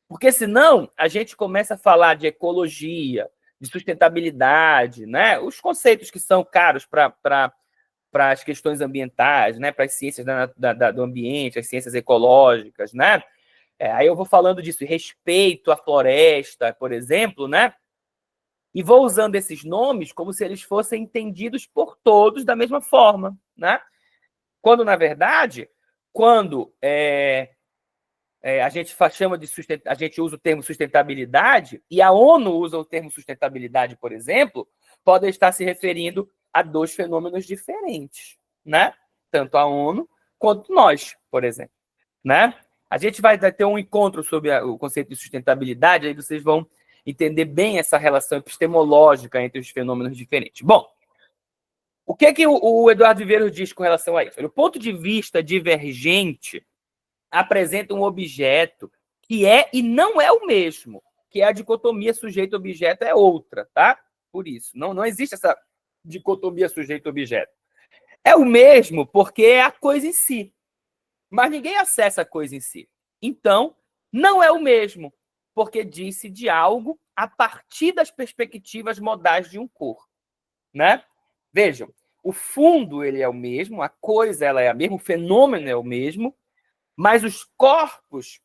Porque senão a gente começa a falar de ecologia, de sustentabilidade, né? Os conceitos que são caros para as questões ambientais, né? Para as ciências do ambiente, as ciências ecológicas, né? Aí eu vou falando disso, respeito à floresta, por exemplo, né? E vou usando esses nomes como se eles fossem entendidos por todos da mesma forma, né? Quando, na verdade, quando a gente chama de a gente usa o termo sustentabilidade, e a ONU usa o termo sustentabilidade, por exemplo, podem estar se referindo a dois fenômenos diferentes, né? Tanto a ONU quanto nós, por exemplo, né? A gente vai ter um encontro sobre o conceito de sustentabilidade, aí vocês vão entender bem essa relação epistemológica entre os fenômenos diferentes. Bom, o que o Eduardo Viveiro diz com relação a isso? O ponto de vista divergente apresenta um objeto que é e não é o mesmo, que é a dicotomia sujeito-objeto é outra, tá? Por isso, não existe essa dicotomia sujeito-objeto. É o mesmo porque é a coisa em si, mas ninguém acessa a coisa em si. Então, não é o mesmo. porque disse de algo a partir das perspectivas modais de um corpo, né? Vejam, o fundo ele é o mesmo, a coisa ela é a mesma, o fenômeno é o mesmo, mas os corpos,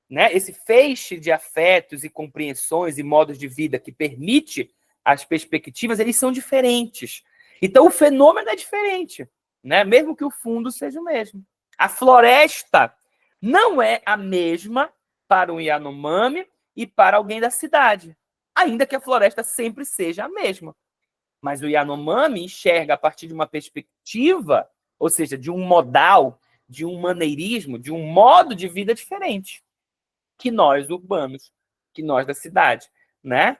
né, esse feixe de afetos e compreensões e modos de vida que permite as perspectivas, eles são diferentes. Então, o fenômeno é diferente, né? Mesmo que o fundo seja o mesmo. A floresta não é a mesma para um Yanomami e para alguém da cidade, ainda que a floresta sempre seja a mesma. Mas o Yanomami enxerga a partir de uma perspectiva, ou seja, de um modal, de um maneirismo, de um modo de vida diferente que nós urbanos, que nós da cidade, né?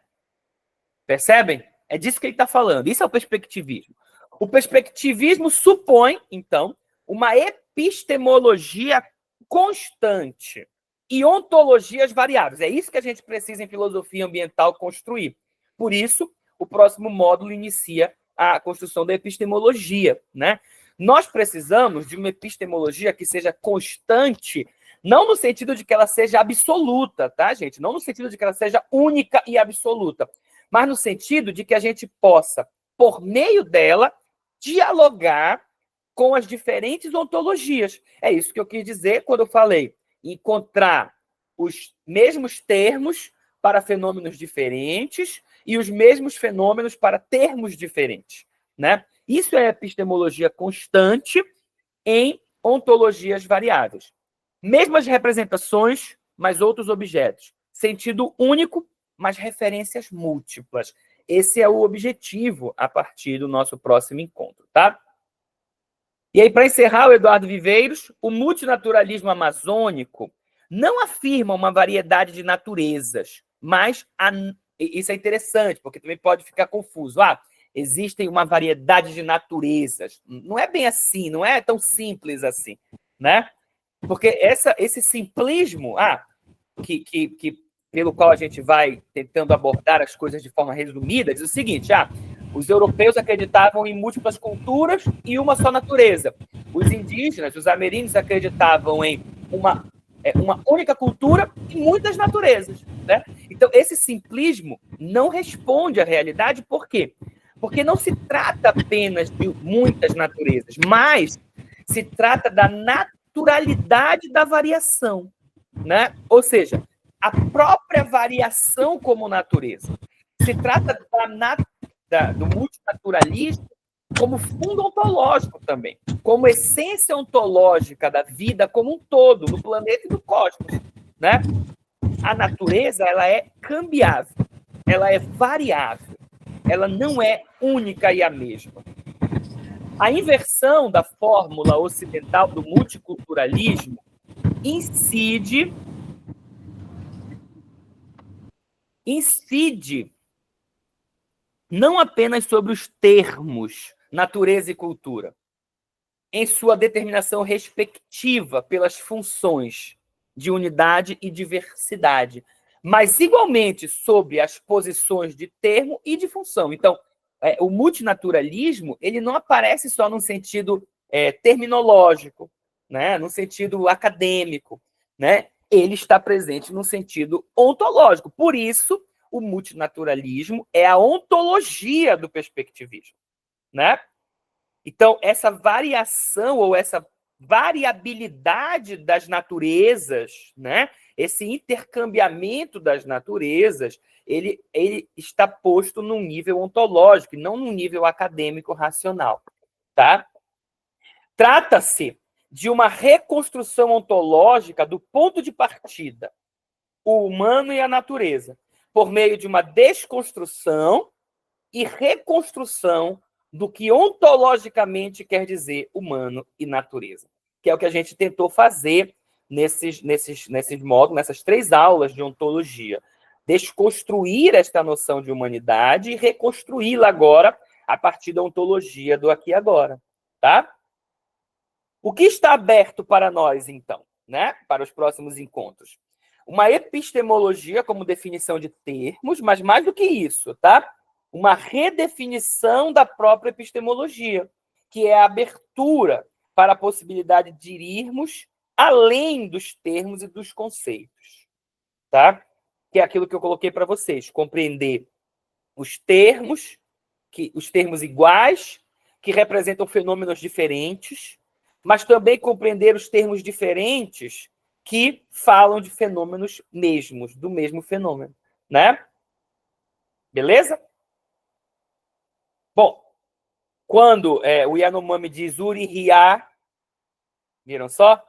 Percebem? É disso que ele está falando. Isso é o perspectivismo. O perspectivismo supõe, então, uma epistemologia constante e ontologias variáveis. É isso que a gente precisa em filosofia ambiental construir. Por isso, o próximo módulo inicia a construção da epistemologia, né? Nós precisamos de uma epistemologia que seja constante, não no sentido de que ela seja absoluta, tá, gente? Não no sentido de que ela seja única e absoluta, mas no sentido de que a gente possa, por meio dela, dialogar com as diferentes ontologias. É isso que eu quis dizer quando eu falei encontrar os mesmos termos para fenômenos diferentes e os mesmos fenômenos para termos diferentes, né? Isso é epistemologia constante em ontologias variáveis. Mesmas representações, mas outros objetos. Sentido único, mas referências múltiplas. Esse é o objetivo a partir do nosso próximo encontro, tá? E aí, para encerrar, o Eduardo Viveiros, o multinaturalismo amazônico não afirma uma variedade de naturezas, mas isso é interessante, porque também pode ficar confuso. Existem uma variedade de naturezas. Não é bem assim, não é tão simples assim, né? Porque esse simplismo, que pelo qual a gente vai tentando abordar as coisas de forma resumida, diz o seguinte: os europeus acreditavam em múltiplas culturas e uma só natureza. Os indígenas, os ameríndios, acreditavam em uma única cultura e muitas naturezas, né? Então, esse simplismo não responde à realidade, por quê? Porque não se trata apenas de muitas naturezas, mas se trata da naturalidade da variação, né? Ou seja, a própria variação como natureza. Se trata do multinaturalismo como fundo ontológico também, como essência ontológica da vida como um todo, no planeta e no cosmos, né? A natureza, ela é cambiável, ela é variável, ela não é única e a mesma. A inversão da fórmula ocidental do multiculturalismo incide não apenas sobre os termos natureza e cultura, em sua determinação respectiva pelas funções de unidade e diversidade, mas igualmente sobre as posições de termo e de função. Então, o multinaturalismo ele não aparece só no sentido terminológico, né, no sentido acadêmico, né? Ele está presente no sentido ontológico. Por isso, o multinaturalismo é a ontologia do perspectivismo, né? Então, essa variação ou essa variabilidade das naturezas, né? Esse intercambiamento das naturezas, ele está posto num nível ontológico, não num nível acadêmico racional, tá? Trata-se de uma reconstrução ontológica do ponto de partida, o humano e a natureza, por meio de uma desconstrução e reconstrução do que ontologicamente quer dizer humano e natureza, que é o que a gente tentou fazer nesses módulos, nessas 3 aulas de ontologia. Desconstruir esta noção de humanidade e reconstruí-la agora a partir da ontologia do aqui e agora, tá? O que está aberto para nós, então, né? Para os próximos encontros? Uma epistemologia como definição de termos, mas mais do que isso, tá? Uma redefinição da própria epistemologia, que é a abertura para a possibilidade de irmos além dos termos e dos conceitos, tá? que é aquilo que eu coloquei para vocês, compreender os termos iguais, que representam fenômenos diferentes, mas também compreender os termos diferentes que falam de fenômenos mesmos, do mesmo fenômeno, né? Beleza? Bom, quando o Yanomami diz Uri-Hiá, viram só?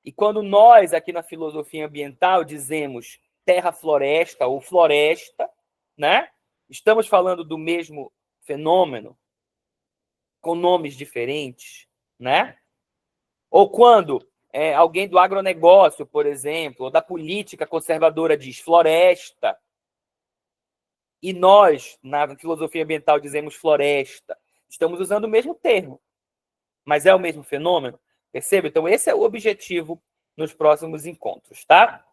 E quando nós, aqui na filosofia ambiental, dizemos terra-floresta ou floresta, né? Estamos falando do mesmo fenômeno, com nomes diferentes, né? Ou quando alguém do agronegócio, por exemplo, ou da política conservadora diz floresta, e nós, na filosofia ambiental, dizemos floresta, estamos usando o mesmo termo, mas é o mesmo fenômeno, percebe? Então, esse é o objetivo nos próximos encontros, tá?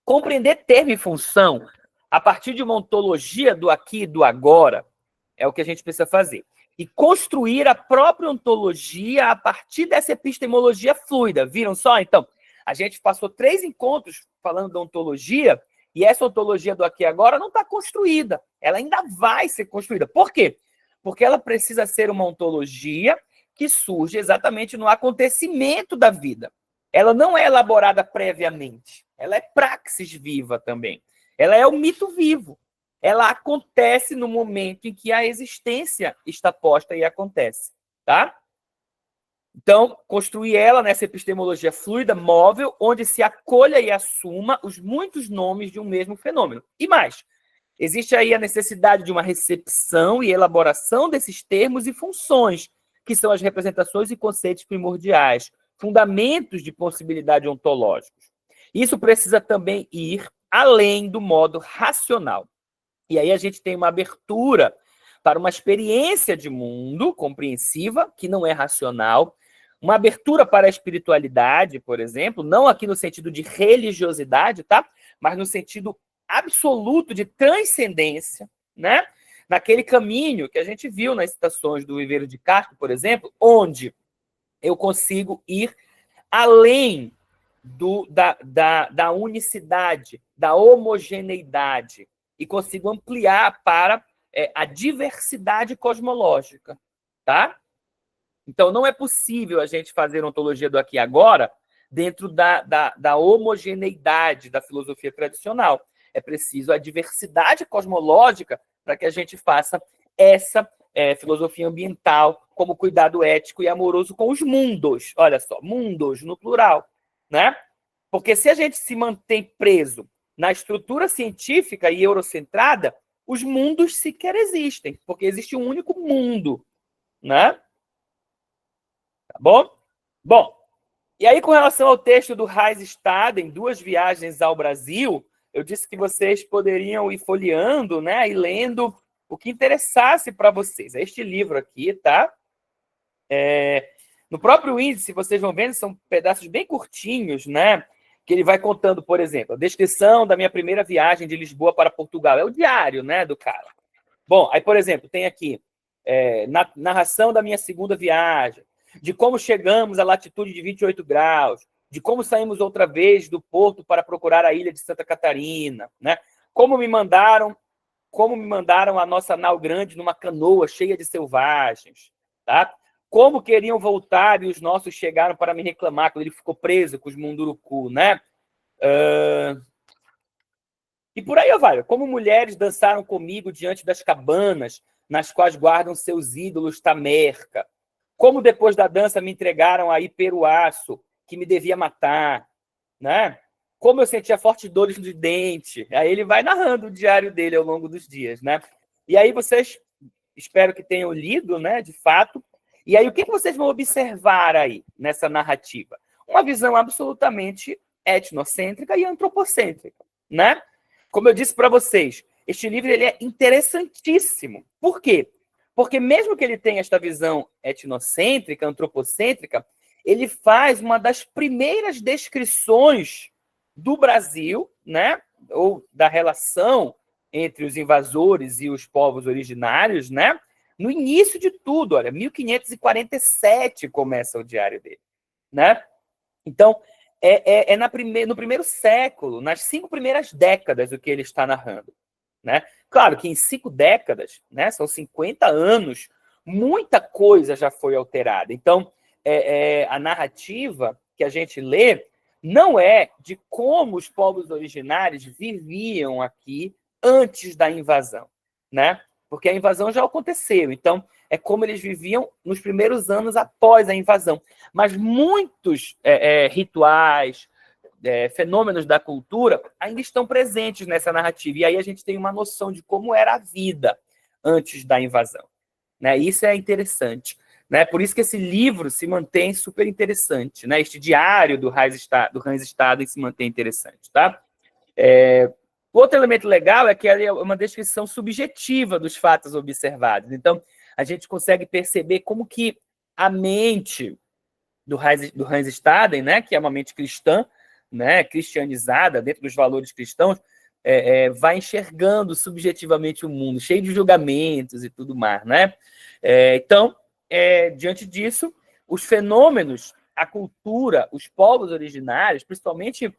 Compreender termo e função a partir de uma ontologia do aqui e do agora é o que a gente precisa fazer. E construir a própria ontologia a partir dessa epistemologia fluida. Viram só? Então, a gente passou 3 encontros falando da ontologia, e essa ontologia do aqui e agora não está construída. Ela ainda vai ser construída. Por quê? Porque ela precisa ser uma ontologia que surge exatamente no acontecimento da vida. Ela não é elaborada previamente. Ela é praxis viva também. Ela é o mito vivo. Ela acontece no momento em que a existência está posta e acontece, tá? Então, construir ela nessa epistemologia fluida, móvel, onde se acolha e assuma os muitos nomes de um mesmo fenômeno. E mais, existe aí a necessidade de uma recepção e elaboração desses termos e funções, que são as representações e conceitos primordiais, fundamentos de possibilidade ontológicos. Isso precisa também ir além do modo racional. E aí a gente tem uma abertura para uma experiência de mundo compreensiva, que não é racional, uma abertura para a espiritualidade, por exemplo, não aqui no sentido de religiosidade, tá? Mas no sentido absoluto de transcendência, né? Naquele caminho que a gente viu nas citações do Viveiro de Castro, por exemplo, onde eu consigo ir além da unicidade, da homogeneidade, e consigo ampliar para a diversidade cosmológica, tá? Então, não é possível a gente fazer ontologia do aqui e agora dentro da homogeneidade da filosofia tradicional. É preciso a diversidade cosmológica para que a gente faça essa filosofia ambiental como cuidado ético e amoroso com os mundos. Olha só, mundos no plural, né? Porque se a gente se mantém preso na estrutura científica e eurocentrada, os mundos sequer existem, porque existe um único mundo, né? Tá bom? Bom, e aí com relação ao texto do Heinz Staden, Duas Viagens ao Brasil, eu disse que vocês poderiam ir folheando, né, e lendo o que interessasse para vocês. É este livro aqui, tá? No próprio índice, vocês vão vendo, são pedaços bem curtinhos, né? Que ele vai contando, por exemplo, a descrição da minha primeira viagem de Lisboa para Portugal. É o diário, né, do cara. Bom, aí, por exemplo, tem aqui narração da minha segunda viagem, de como chegamos à latitude de 28 graus, de como saímos outra vez do porto para procurar a ilha de Santa Catarina, né? Como me mandaram a nossa nau grande numa canoa cheia de selvagens, tá? Como queriam voltar e os nossos chegaram para me reclamar quando ele ficou preso com os munduruku, né? E por aí vai. Como mulheres dançaram comigo diante das cabanas nas quais guardam seus ídolos tamerca. Como depois da dança me entregaram a Iperuaço, que me devia matar, né? Como eu sentia fortes dores de dente. Aí ele vai narrando o diário dele ao longo dos dias, né? E aí vocês, espero que tenham lido, né, de fato. E aí o que vocês vão observar aí nessa narrativa? Uma visão absolutamente etnocêntrica e antropocêntrica, né? Como eu disse para vocês, este livro ele é interessantíssimo. Por quê? Porque mesmo que ele tenha esta visão etnocêntrica, antropocêntrica, ele faz uma das primeiras descrições do Brasil, né? Ou da relação entre os invasores e os povos originários, né? No início de tudo, olha, 1547 começa o diário dele, né? Então, no primeiro século, nas 5 primeiras décadas, o que ele está narrando. Né? Claro que em 5 décadas, né, são 50 anos, muita coisa já foi alterada. Então, a narrativa que a gente lê não é de como os povos originários viviam aqui antes da invasão, né? Porque a invasão já aconteceu. Então, é como eles viviam nos primeiros anos após a invasão. Mas muitos rituais, fenômenos da cultura ainda estão presentes nessa narrativa. E aí a gente tem uma noção de como era a vida antes da invasão. Né? Isso é interessante. Né? Por isso que esse livro se mantém super interessante. Né? Este diário do Hans Staden se mantém interessante. Tá? Outro elemento legal é que ela é uma descrição subjetiva dos fatos observados. Então, a gente consegue perceber como que a mente do Hans Staden, né, que é uma mente cristã, né, cristianizada, dentro dos valores cristãos, vai enxergando subjetivamente o mundo, cheio de julgamentos e tudo mais. Né? Então, diante disso, os fenômenos, a cultura, os povos originários, principalmente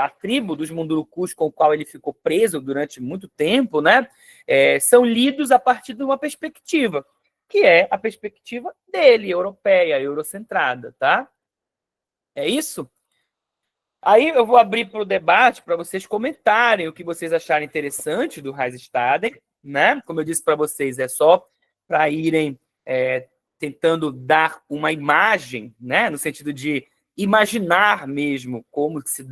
a tribo dos Mundurucus com o qual ele ficou preso durante muito tempo, né, são lidos a partir de uma perspectiva, que é a perspectiva dele, europeia, eurocentrada, tá? É isso? Aí eu vou abrir para o debate para vocês comentarem o que vocês acharem interessante do Reichstaden, né? Como eu disse para vocês, é só para irem tentando dar uma imagem, né? No sentido de imaginar mesmo como que se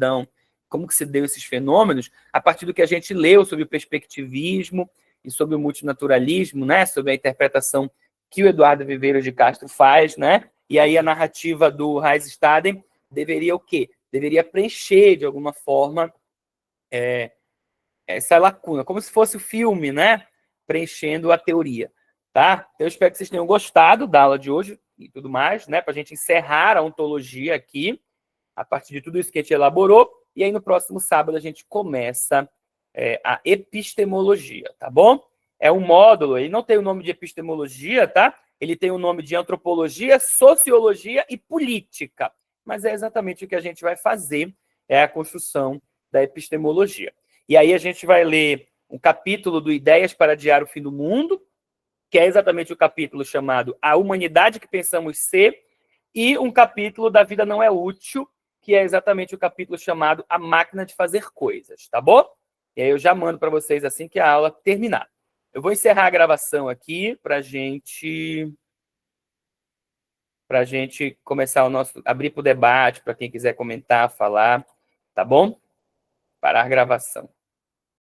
deu esses fenômenos a partir do que a gente leu sobre o perspectivismo e sobre o multinaturalismo, né? Sobre a interpretação que o Eduardo Viveiros de Castro faz, né? E aí a narrativa do Reichstaden deveria o quê? Deveria preencher, de alguma forma, essa lacuna, como se fosse o filme, né? Preenchendo a teoria. Tá? Então, eu espero que vocês tenham gostado da aula de hoje e tudo mais, né? Para a gente encerrar a ontologia aqui, a partir de tudo isso que a gente elaborou. E aí, no próximo sábado, a gente começa a epistemologia, tá bom? É um módulo, ele não tem o nome de epistemologia, tá? Ele tem o nome de antropologia, sociologia e política. Mas é exatamente o que a gente vai fazer, é a construção da epistemologia. E aí a gente vai ler um capítulo do Ideias para Adiar o Fim do Mundo, que é exatamente o capítulo chamado A Humanidade que Pensamos Ser, e um capítulo da Vida Não é Útil, que é exatamente o capítulo chamado A Máquina de Fazer Coisas, tá bom? E aí eu já mando para vocês assim que a aula terminar. Eu vou encerrar a gravação aqui para a gente começar abrir para o debate, para quem quiser comentar, falar, tá bom? Parar a gravação.